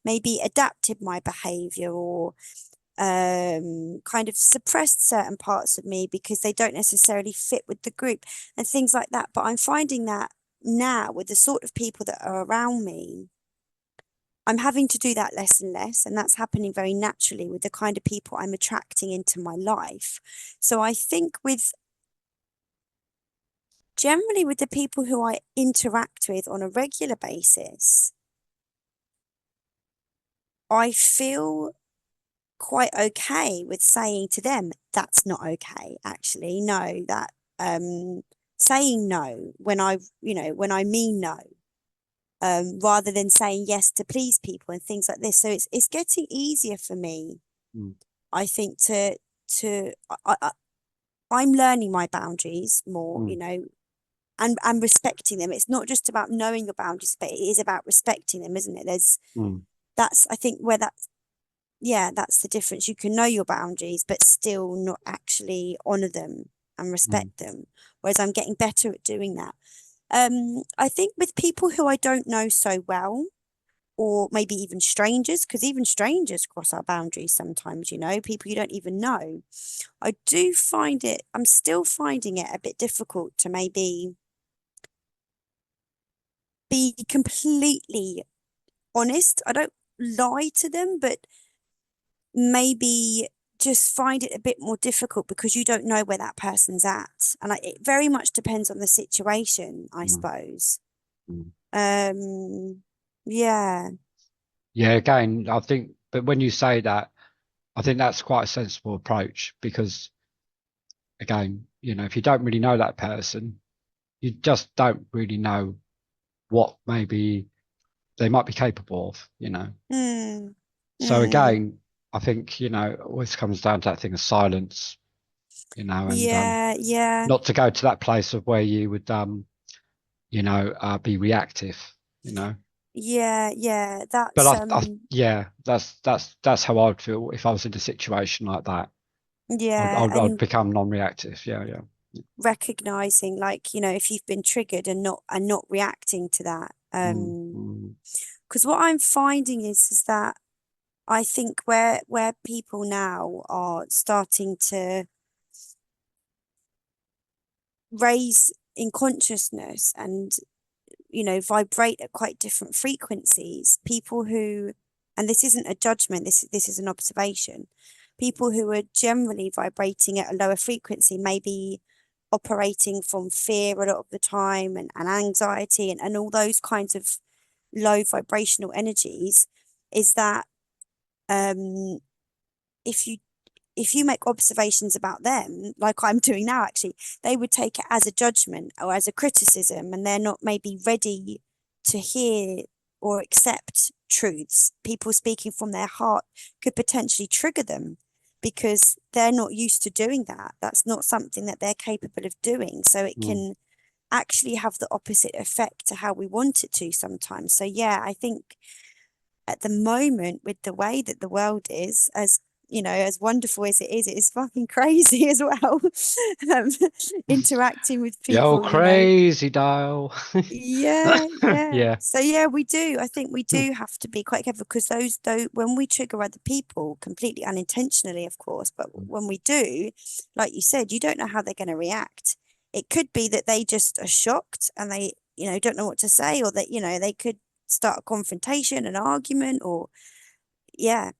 [SPEAKER 2] maybe adapted my behavior or kind of suppressed certain parts of me because they don't necessarily fit with the group and things like that. But I'm finding that now with the sort of people that are around me, I'm having to do that less and less, and that's happening very naturally with the kind of people I'm attracting into my life. So I think with generally with the people who I interact with on a regular basis, I feel quite okay with saying to them, that's not okay, actually. No, that saying no when I mean no, rather than saying yes to please people and things like this. So it's getting easier for me,
[SPEAKER 1] mm,
[SPEAKER 2] I think, to I'm learning my boundaries more,
[SPEAKER 1] mm,
[SPEAKER 2] and respecting them. It's not just about knowing your boundaries, but it is about respecting them, isn't it?
[SPEAKER 1] mm,
[SPEAKER 2] That's I think where that's the difference. You can know your boundaries, but still not actually honor them and
[SPEAKER 1] mm,
[SPEAKER 2] respect them. Whereas I'm getting better at doing that. I think with people who I don't know so well, or maybe even strangers, because even strangers cross our boundaries sometimes, people you don't even know. I'm still finding it a bit difficult to maybe be completely honest. I don't lie to them, but maybe just find it a bit more difficult because you don't know where that person's at. And it very much depends on the situation, I
[SPEAKER 1] mm,
[SPEAKER 2] suppose.
[SPEAKER 1] mm.
[SPEAKER 2] Yeah.
[SPEAKER 1] Yeah, again, I think, but when you say that, I think that's quite a sensible approach because, again, if you don't really know that person, you just don't really know what maybe they might be capable of.
[SPEAKER 2] Mm,
[SPEAKER 1] So
[SPEAKER 2] mm,
[SPEAKER 1] again, I think, it always comes down to that thing of silence, and
[SPEAKER 2] yeah.
[SPEAKER 1] not to go to that place of where you would, be reactive.
[SPEAKER 2] Yeah.
[SPEAKER 1] But
[SPEAKER 2] That's
[SPEAKER 1] yeah, that's how I would feel if I was in a situation like that.
[SPEAKER 2] yeah,
[SPEAKER 1] I'd
[SPEAKER 2] and
[SPEAKER 1] become non-reactive. Yeah, yeah.
[SPEAKER 2] recognizing, like, if you've been triggered and not reacting to that.
[SPEAKER 1] Mm, mm,
[SPEAKER 2] Because what I'm finding is that I think where people now are starting to raise in consciousness and vibrate at quite different frequencies, people who, and this isn't a judgment, this is an observation, people who are generally vibrating at a lower frequency, maybe operating from fear a lot of the time, and anxiety, and all those kinds of low vibrational energies, is that um if you make observations about them, like I'm doing now, actually, they would take it as a judgment or as a criticism, and they're not maybe ready to hear or accept truths. People speaking from their heart could potentially trigger them because they're not used to doing that. That's not something that they're capable of doing. So it
[SPEAKER 1] mm,
[SPEAKER 2] can actually have the opposite effect to how we want it to sometimes. So, yeah, I think at the moment, with the way that the world is, as you know, as wonderful as it is fucking crazy as well. um, Interacting with
[SPEAKER 1] Yo,
[SPEAKER 2] people, you know.
[SPEAKER 1] crazy dial.
[SPEAKER 2] Yeah, yeah.
[SPEAKER 1] Yeah.
[SPEAKER 2] So yeah, we do. I think we do have to be quite careful because those though when we trigger other people completely unintentionally, of course, but when we do, like you said, you don't know how they're going to react. It could be that they just are shocked and they, you know, don't know what to say, or that, you know, they could start a confrontation, an argument, or yeah,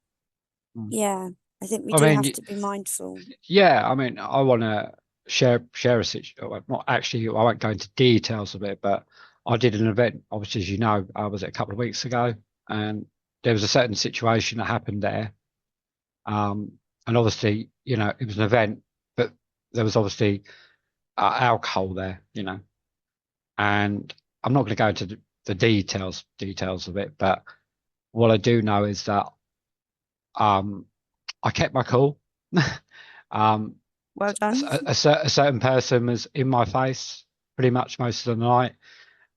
[SPEAKER 2] yeah. I think we
[SPEAKER 1] I
[SPEAKER 2] do
[SPEAKER 1] mean,
[SPEAKER 2] have to be mindful.
[SPEAKER 1] yeah, I mean, I want to share a situation. Well, not actually, I won't go into details of it, but I did an event, obviously, as you know, I was a couple of weeks ago, and there was a certain situation that happened there. And obviously, you know, it was an event, but there was obviously alcohol there, you know, and I'm not going to go into the details of it, but what I do know is that um, I kept my cool. um,
[SPEAKER 2] Well done.
[SPEAKER 1] a certain person was in my face pretty much most of the night,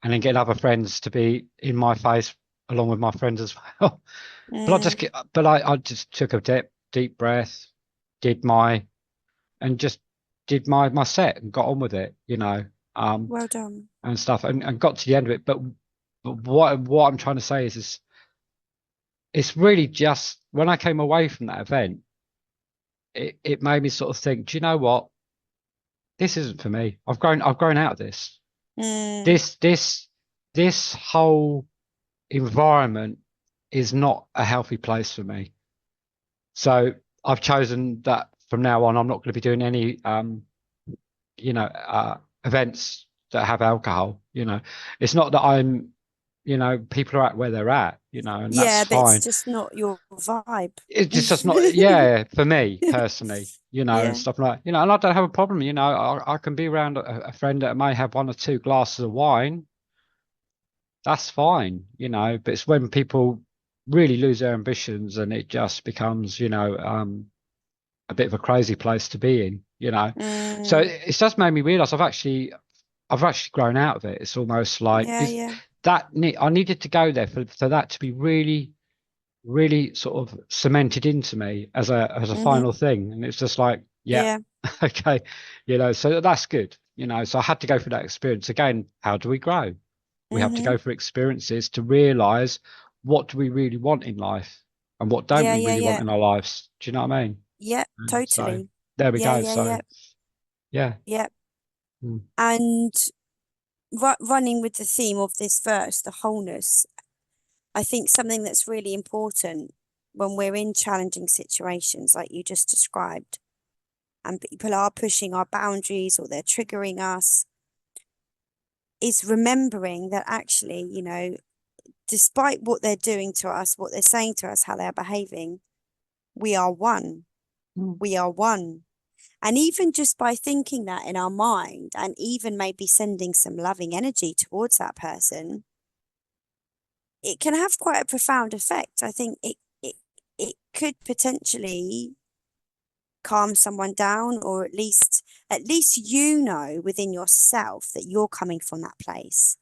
[SPEAKER 1] and then getting other friends to be in my face along with my friends as well.
[SPEAKER 2] Mm,
[SPEAKER 1] But I just took a deep breath, did my and just did my set and got on with it, you know,
[SPEAKER 2] well done.
[SPEAKER 1] and stuff, and got to the end of it. But what I'm trying to say is it's really just when I came away from that event, it made me sort of think, do you know what? This isn't for me. I've grown out of this.
[SPEAKER 2] Mm,
[SPEAKER 1] This this this whole environment is not a healthy place for me. So I've chosen that from now on, I'm not going to be doing any you know, events that have alcohol. You know, it's not that I'm, you know, people are at where they're at, you know, and that's
[SPEAKER 2] yeah, but it's
[SPEAKER 1] fine.
[SPEAKER 2] just not your vibe.
[SPEAKER 1] It's just not, yeah, for me personally, you know, and
[SPEAKER 2] Yeah.
[SPEAKER 1] stuff like, you know, and I don't have a problem, you know, I can be around a friend that may have one or two glasses of wine. That's fine, you know, but it's when people really lose their ambitions and it just becomes, you know, a bit of a crazy place to be in, you know. So
[SPEAKER 2] Mm,
[SPEAKER 1] it's just made me realize I've actually grown out of it. It's almost like
[SPEAKER 2] yeah,
[SPEAKER 1] is
[SPEAKER 2] yeah.
[SPEAKER 1] that I needed to go there for that to be really, really sort of cemented into me as a
[SPEAKER 2] Mm-hmm.
[SPEAKER 1] final thing. And it's just like, yeah,
[SPEAKER 2] Yeah.
[SPEAKER 1] okay, you know, so that's good, you know. So I had to go through that experience again. How do we grow? We have to
[SPEAKER 2] Mm-hmm.
[SPEAKER 1] go through experiences to realize what do we really want in life and what don't
[SPEAKER 2] Yeah,
[SPEAKER 1] we
[SPEAKER 2] yeah,
[SPEAKER 1] really want
[SPEAKER 2] yeah.
[SPEAKER 1] in our lives. Do you know what I mean?
[SPEAKER 2] Yeah,
[SPEAKER 1] So
[SPEAKER 2] totally.
[SPEAKER 1] there we
[SPEAKER 2] Yeah,
[SPEAKER 1] go.
[SPEAKER 2] yeah,
[SPEAKER 1] So
[SPEAKER 2] yeah.
[SPEAKER 1] yeah.
[SPEAKER 2] Yeah.
[SPEAKER 1] Mm,
[SPEAKER 2] And running with the theme of this verse, the wholeness, I think something that's really important when we're in challenging situations like you just described, and people are pushing our boundaries or they're triggering us, is remembering that actually, you know, despite what they're doing to us, what they're saying to us, how they're behaving, we are one.
[SPEAKER 1] mm,
[SPEAKER 2] We are one. And even just by thinking that in our mind and even maybe sending some loving energy towards that person, it can have quite a profound effect. I think it could potentially calm someone down, or at least you know within yourself that you're coming from that place.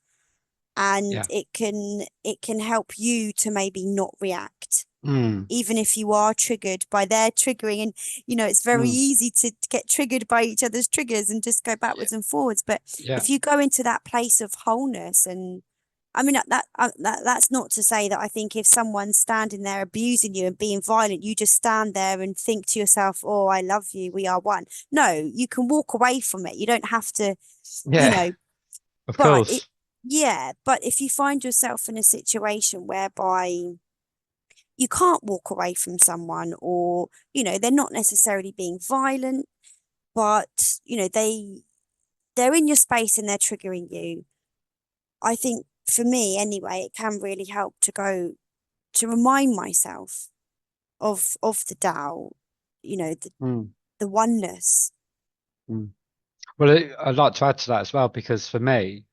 [SPEAKER 2] And
[SPEAKER 1] yeah.
[SPEAKER 2] it can help you to maybe not react
[SPEAKER 1] Mm,
[SPEAKER 2] even if you are triggered by their triggering. And you know it's very
[SPEAKER 1] mm,
[SPEAKER 2] easy to get triggered by each other's triggers and just go
[SPEAKER 1] yeah.
[SPEAKER 2] backwards and forwards, but
[SPEAKER 1] Yeah.
[SPEAKER 2] if you go into that place of wholeness, and I mean that's not to say that I think if someone's standing there abusing you and being violent, you just stand there and think to yourself, oh, I love you, we are one. No, you can walk away from it, you don't have to, you
[SPEAKER 1] Yeah.
[SPEAKER 2] know.
[SPEAKER 1] Of
[SPEAKER 2] But it,
[SPEAKER 1] course.
[SPEAKER 2] yeah, but if you find yourself in a situation whereby you can't walk away from someone, or you know they're not necessarily being violent, but you know they're in your space and they're triggering you, I think for me anyway it can really help to go to remind myself of the Tao, you know,
[SPEAKER 1] Mm,
[SPEAKER 2] the oneness.
[SPEAKER 1] mm. Well, I'd like to add to that as well because for me,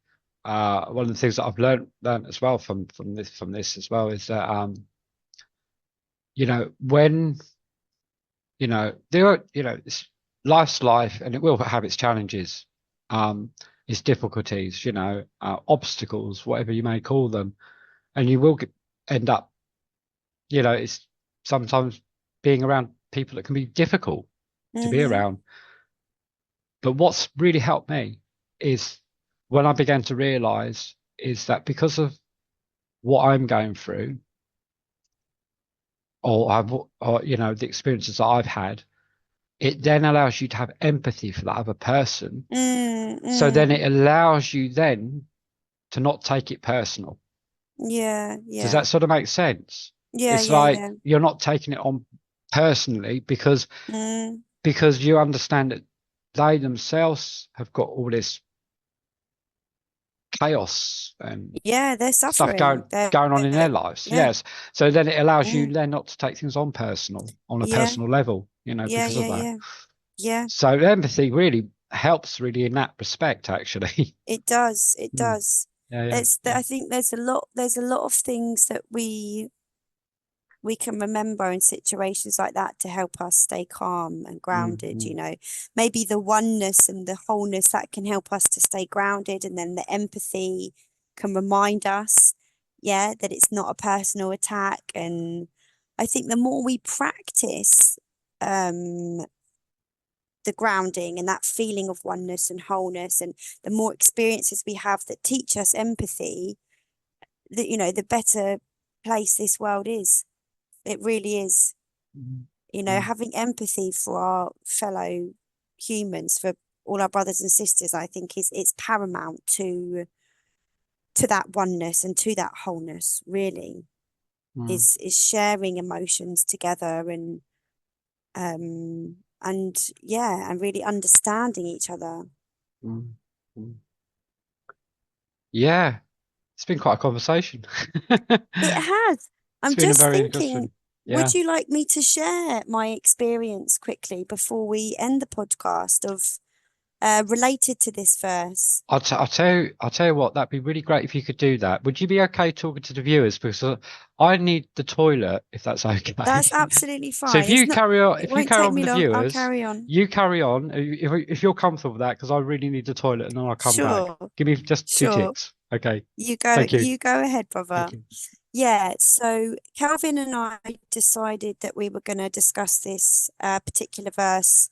[SPEAKER 1] one of the things that I've learned as well from this as well is that you know, when you know there are you know life's life and it will have its challenges, um, its difficulties, you know, obstacles, whatever you may call them, and you will end up, you know, it's sometimes being around people that can be difficult to be
[SPEAKER 2] Mm-hmm.
[SPEAKER 1] around. But what's really helped me is when I began to realize is that because of what I'm going through, or the experiences that I've had, it then allows you to have empathy for that other person. So then it allows you then to not take it personal.
[SPEAKER 2] Yeah,
[SPEAKER 1] Does
[SPEAKER 2] yeah.
[SPEAKER 1] that sort of make sense?
[SPEAKER 2] Yeah,
[SPEAKER 1] It's
[SPEAKER 2] yeah,
[SPEAKER 1] like
[SPEAKER 2] yeah.
[SPEAKER 1] you're not taking it on personally because
[SPEAKER 2] Mm.
[SPEAKER 1] you understand that they themselves have got all this chaos and
[SPEAKER 2] Yeah, they're
[SPEAKER 1] stuff
[SPEAKER 2] suffering.
[SPEAKER 1] going on in their lives.
[SPEAKER 2] Yeah.
[SPEAKER 1] Yes. So then it allows you
[SPEAKER 2] Mm.
[SPEAKER 1] then not to take things on a
[SPEAKER 2] Yeah,
[SPEAKER 1] personal level,
[SPEAKER 2] yeah,
[SPEAKER 1] because of
[SPEAKER 2] yeah,
[SPEAKER 1] that.
[SPEAKER 2] yeah. Yeah,
[SPEAKER 1] So empathy really helps really in that respect, actually.
[SPEAKER 2] it does. It
[SPEAKER 1] Mm.
[SPEAKER 2] does.
[SPEAKER 1] Yeah,
[SPEAKER 2] I think there's a lot of things that we can remember in situations like that to help us stay calm and grounded,
[SPEAKER 1] mm.
[SPEAKER 2] maybe the oneness and the wholeness that can help us to stay grounded, and then the empathy can remind us, yeah, that it's not a personal attack. And I think the more we practice um the grounding and that feeling of oneness and wholeness, and the more experiences we have that teach us empathy, that the better place this world is. It really is.
[SPEAKER 1] Mm, mm,
[SPEAKER 2] Having empathy for our fellow humans, for all our brothers and sisters, I think it's paramount to that oneness and to that wholeness, really,
[SPEAKER 1] mm,
[SPEAKER 2] is sharing emotions together, and yeah, and really understanding each other.
[SPEAKER 1] mm, mm. Yeah, it's been quite a conversation.
[SPEAKER 2] It has.
[SPEAKER 1] It's
[SPEAKER 2] I'm
[SPEAKER 1] been a
[SPEAKER 2] just
[SPEAKER 1] very
[SPEAKER 2] thinking,
[SPEAKER 1] interesting.
[SPEAKER 2] would
[SPEAKER 1] Yeah.
[SPEAKER 2] you like me to share my experience quickly before we end the podcast of related to this verse?
[SPEAKER 1] I'll tell you what, that'd be really great if you could do that. Would you be okay talking to the viewers? Because I need the toilet, if that's okay.
[SPEAKER 2] That's absolutely
[SPEAKER 1] So if
[SPEAKER 2] fine.
[SPEAKER 1] you carry on,
[SPEAKER 2] It won't take
[SPEAKER 1] with
[SPEAKER 2] me
[SPEAKER 1] the
[SPEAKER 2] long. I'll
[SPEAKER 1] viewers,
[SPEAKER 2] carry on.
[SPEAKER 1] you carry on. If you're comfortable with that, because I really need the toilet, and then I'll come back.
[SPEAKER 2] Sure,
[SPEAKER 1] Give me just two
[SPEAKER 2] sure.
[SPEAKER 1] ticks. Okay.
[SPEAKER 2] You
[SPEAKER 1] Thank you.
[SPEAKER 2] you go ahead, brother.
[SPEAKER 1] Thank you.
[SPEAKER 2] Yeah, so Kelvin and I decided that we were going to discuss this particular verse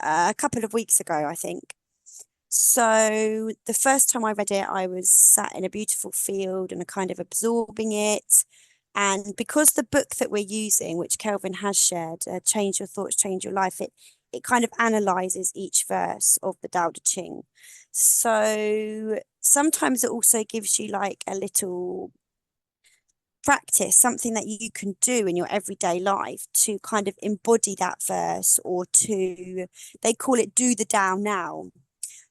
[SPEAKER 2] a couple of weeks ago, I think. So the first time I read it, I was sat in a beautiful field and kind of absorbing it. And because the book that we're using, which Kelvin has shared, Change Your Thoughts, Change Your Life, it kind of analyzes each verse of the Tao Te Ching. So sometimes it also gives you like a little practice, something that you can do in your everyday life to kind of embody that verse, or they call it do the Tao now.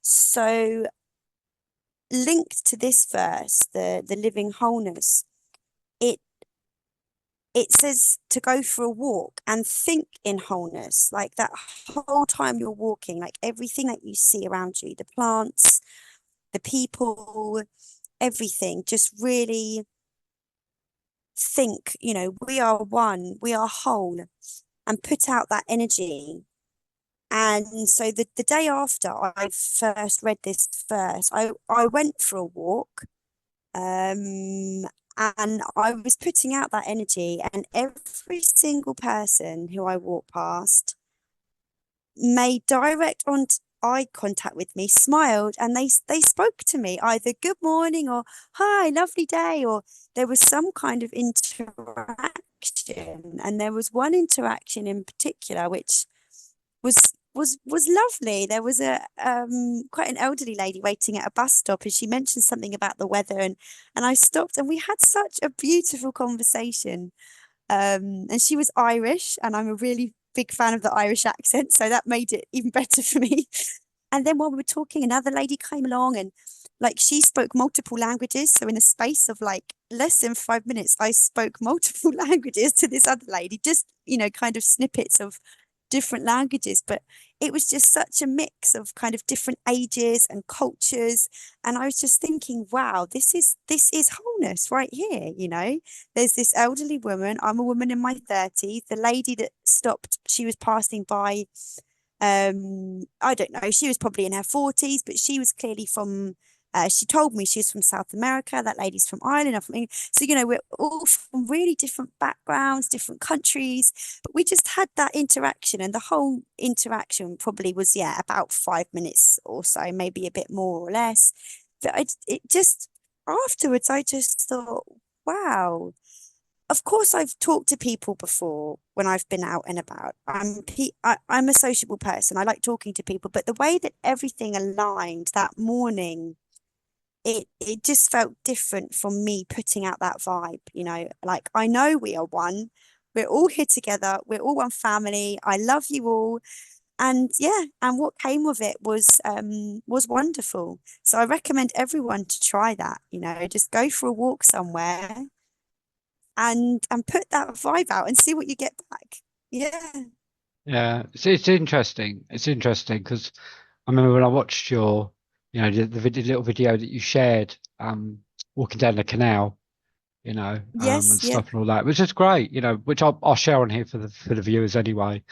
[SPEAKER 2] So linked to this verse, the living wholeness, it it says to go for a walk and think in wholeness, like that whole time you're walking, like everything that you see around you, the plants, the people, everything, just really think, we are one, we are whole, and put out that energy. And so the day after I first read this verse, I went for a walk, and I was putting out that energy, and every single person who I walked past made direct on eye contact with me, smiled, and they spoke to me either good morning or hi, lovely day, or there was some kind of interaction. And there was one interaction in particular which was lovely. There was a quite an elderly lady waiting at a bus stop, and she mentioned something about the weather, and I stopped, and we had such a beautiful conversation. And she was Irish, and I'm a really big fan of the Irish accent, so that made it even better for me. And then while we were talking, another lady came along, and like she spoke multiple languages. So in the space of like less than 5 minutes, I spoke multiple languages to this other lady, just, kind of snippets of different languages. But it was just such a mix of kind of different ages and cultures. And I was just thinking, wow, this is wholeness right here. There's this elderly woman. I'm a woman in my 30s. The lady that stopped, she was passing by, I don't know, she was probably in her 40s, but she was clearly from She told me she's from South America, that lady's from Ireland, I'm from England. So, we're all from really different backgrounds, different countries, but we just had that interaction. And the whole interaction probably was, about 5 minutes or so, maybe a bit more or less. But afterwards, I just thought, wow. Of course, I've talked to people before when I've been out and about. I'm a sociable person. I like talking to people, but the way that everything aligned that morning, it just felt different from me putting out that vibe, like I know we are one. We're all here together. We're all one family. I love you all. And and what came of it was wonderful. So I recommend everyone to try that, just go for a walk somewhere and put that vibe out and see what you get back. Yeah.
[SPEAKER 1] Yeah, it's interesting. It's interesting because I remember when I watched your, little video that you shared, walking down the canal,
[SPEAKER 2] Yes,
[SPEAKER 1] and
[SPEAKER 2] yeah.
[SPEAKER 1] stuff and all that, which is great, which I'll share on here for the viewers anyway.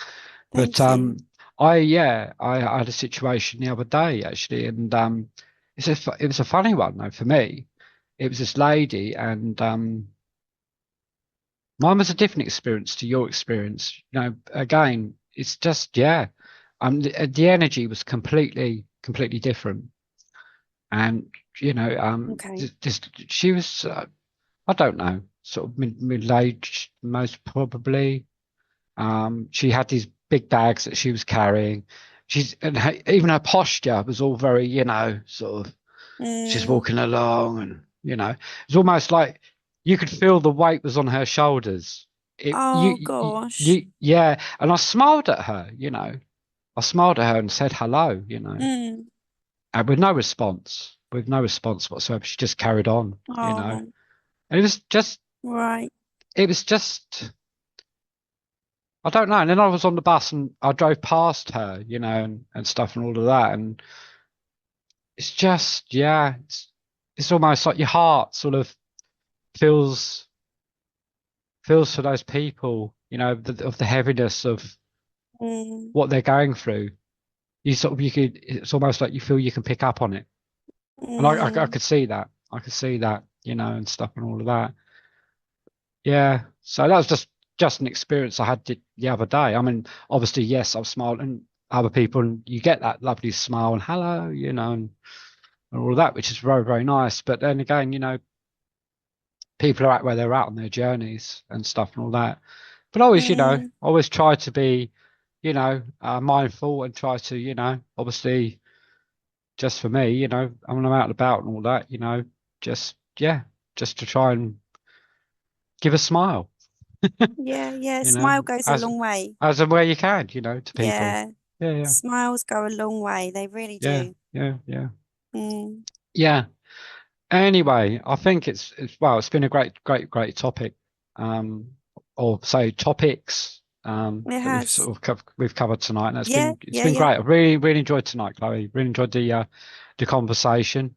[SPEAKER 1] But
[SPEAKER 2] Thank you.
[SPEAKER 1] I had a situation the other day actually, and it was a funny one though for me. It was this lady, and mine was a different experience to your experience. Again, it's just the energy was completely different, and
[SPEAKER 2] Okay.
[SPEAKER 1] she was I don't know, sort of middle aged, most probably. She had these big bags that she was carrying. Even her posture was all very, sort of. She's
[SPEAKER 2] Mm.
[SPEAKER 1] walking along, and it's almost like you could feel the weight was on her shoulders.
[SPEAKER 2] Oh gosh.
[SPEAKER 1] Yeah. And I smiled at her, I smiled at her and said hello,
[SPEAKER 2] Mm.
[SPEAKER 1] and with no response whatsoever. She just carried on,
[SPEAKER 2] Oh,
[SPEAKER 1] and
[SPEAKER 2] right.
[SPEAKER 1] it was just, I don't know. And then I was on the bus and I drove past her, and stuff and all of that. And it's just, it's almost like your heart sort of feels for those people, of the heaviness of
[SPEAKER 2] Mm.
[SPEAKER 1] what they're going through. It's almost like you feel you can pick up on it. And I
[SPEAKER 2] Mm.
[SPEAKER 1] could see that. I could see that, and stuff and all of that. Yeah. So that was just an experience I had the other day. I mean, obviously, yes, I've smiled and other people, and you get that lovely smile and hello, and all of that, which is very, very nice. But then again, people are at where they're at on their journeys and stuff and all that. But always,
[SPEAKER 2] Mm.
[SPEAKER 1] always try to be, mindful and try to, obviously, just for me, when I'm out and about and all that, just, just to try and give a smile,
[SPEAKER 2] Yeah, yeah.
[SPEAKER 1] you know,
[SPEAKER 2] Smile goes a
[SPEAKER 1] as
[SPEAKER 2] long way.
[SPEAKER 1] as and where you can, to people.
[SPEAKER 2] Yeah.
[SPEAKER 1] Yeah, yeah,
[SPEAKER 2] Smiles go a long way. They really
[SPEAKER 1] yeah,
[SPEAKER 2] do.
[SPEAKER 1] yeah, yeah,
[SPEAKER 2] Mm.
[SPEAKER 1] yeah. Anyway, I think it's been a great topic, um, or say topics,
[SPEAKER 2] It
[SPEAKER 1] that
[SPEAKER 2] has.
[SPEAKER 1] we've covered tonight, and
[SPEAKER 2] Yeah,
[SPEAKER 1] it's
[SPEAKER 2] yeah,
[SPEAKER 1] been
[SPEAKER 2] yeah.
[SPEAKER 1] great. I really enjoyed tonight, Chloe. Really enjoyed the conversation,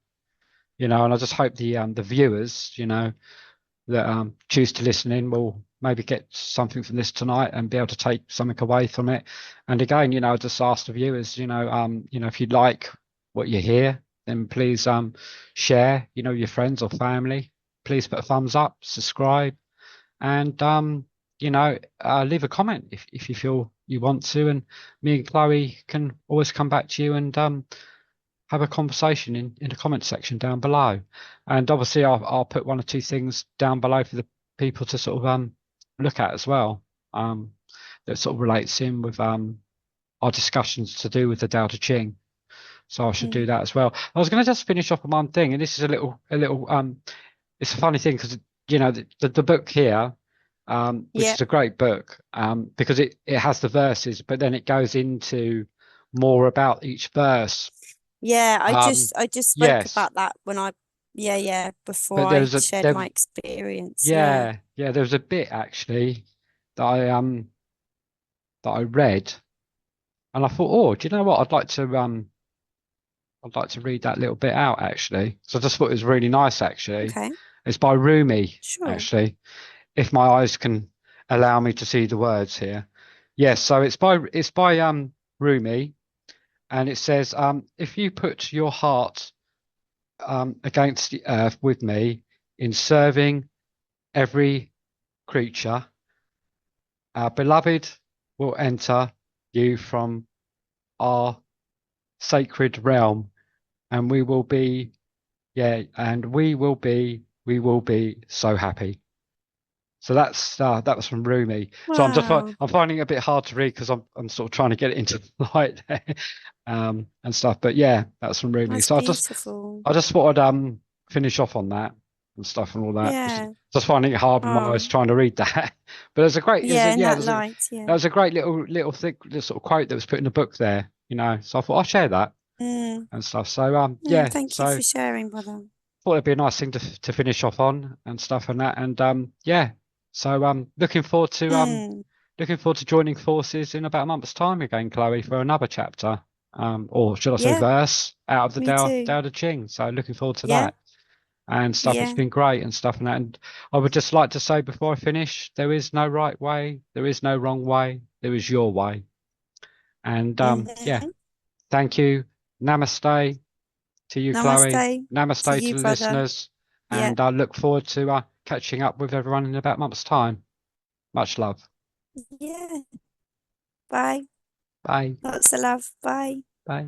[SPEAKER 1] and I just hope the viewers, that choose to listen in will maybe get something from this tonight and be able to take something away from it. And again, I just ask the viewers, if you like what you hear, then please share, your friends or family. Please put a thumbs up, subscribe, and leave a comment if you feel you want to. And me and Chloe can always come back to you and have a conversation in the comment section down below. And obviously, I'll put one or two things down below for the people to sort of look at as well. That sort of relates in with our discussions to do with the Tao Te Ching. So I should do
[SPEAKER 2] Mm.
[SPEAKER 1] that as well. I was going to just finish off on one thing, and this is a little it's a funny thing because the book here, which
[SPEAKER 2] Yeah.
[SPEAKER 1] is a great book, because it has the verses, but then it goes into more about each verse.
[SPEAKER 2] Yeah, I
[SPEAKER 1] Um,
[SPEAKER 2] just I just spoke
[SPEAKER 1] yes,
[SPEAKER 2] about that when before
[SPEAKER 1] but there
[SPEAKER 2] I
[SPEAKER 1] was a
[SPEAKER 2] shared
[SPEAKER 1] there
[SPEAKER 2] my experience. Yeah.
[SPEAKER 1] yeah, there was a bit actually that I read, and I thought, oh, do you know what? I'd like to read that little bit out actually. So I just thought it was really nice actually.
[SPEAKER 2] Okay.
[SPEAKER 1] It's by Rumi
[SPEAKER 2] Sure.
[SPEAKER 1] actually, if my eyes can allow me to see the words here. Yes, so it's by Rumi, and it says, if you put your heart against the earth with me in serving every creature. Our beloved will enter you from our sacred realm, and we will be so happy. So that was from Rumi. So
[SPEAKER 2] Wow.
[SPEAKER 1] I'm finding it a bit hard to read because I'm sort of trying to get it into the light there, and stuff. But yeah, that's from Rumi.
[SPEAKER 2] That's
[SPEAKER 1] So
[SPEAKER 2] beautiful.
[SPEAKER 1] I just thought I'd finish off on that and stuff and all that.
[SPEAKER 2] Yeah.
[SPEAKER 1] Just finding it hard when I was
[SPEAKER 2] Oh,
[SPEAKER 1] trying to read that. But there's a great
[SPEAKER 2] yeah, in that
[SPEAKER 1] there's
[SPEAKER 2] light,
[SPEAKER 1] that
[SPEAKER 2] yeah.
[SPEAKER 1] was a great little thing, little sort of quote that was put in the book there, you know. So I thought I'll share that
[SPEAKER 2] Mm.
[SPEAKER 1] and stuff. So yeah,
[SPEAKER 2] Thank you
[SPEAKER 1] so
[SPEAKER 2] for sharing, brother.
[SPEAKER 1] thought it'd be a nice thing to finish off on and stuff and that. And yeah. So
[SPEAKER 2] Mm.
[SPEAKER 1] looking forward to joining forces in about a month's time again, Chloe, for another chapter. Or should I say
[SPEAKER 2] Yeah,
[SPEAKER 1] verse out of the
[SPEAKER 2] me too.
[SPEAKER 1] Tao Te Ching. So looking forward to
[SPEAKER 2] Yeah,
[SPEAKER 1] that and stuff. It's
[SPEAKER 2] yeah.
[SPEAKER 1] been great and stuff and that. And I would just like to say before I finish, there is no right way, there is no wrong way, there is your way. And yeah,
[SPEAKER 2] Mm-hmm.
[SPEAKER 1] thank you. Namaste to you, Chloe.
[SPEAKER 2] Namaste to
[SPEAKER 1] Namaste to
[SPEAKER 2] you,
[SPEAKER 1] the
[SPEAKER 2] brother.
[SPEAKER 1] listeners.
[SPEAKER 2] Yeah,
[SPEAKER 1] And I look forward to catching up with everyone in about a month's time. Much love.
[SPEAKER 2] yeah. Bye.
[SPEAKER 1] Bye.
[SPEAKER 2] Lots of love. Bye.
[SPEAKER 1] Bye.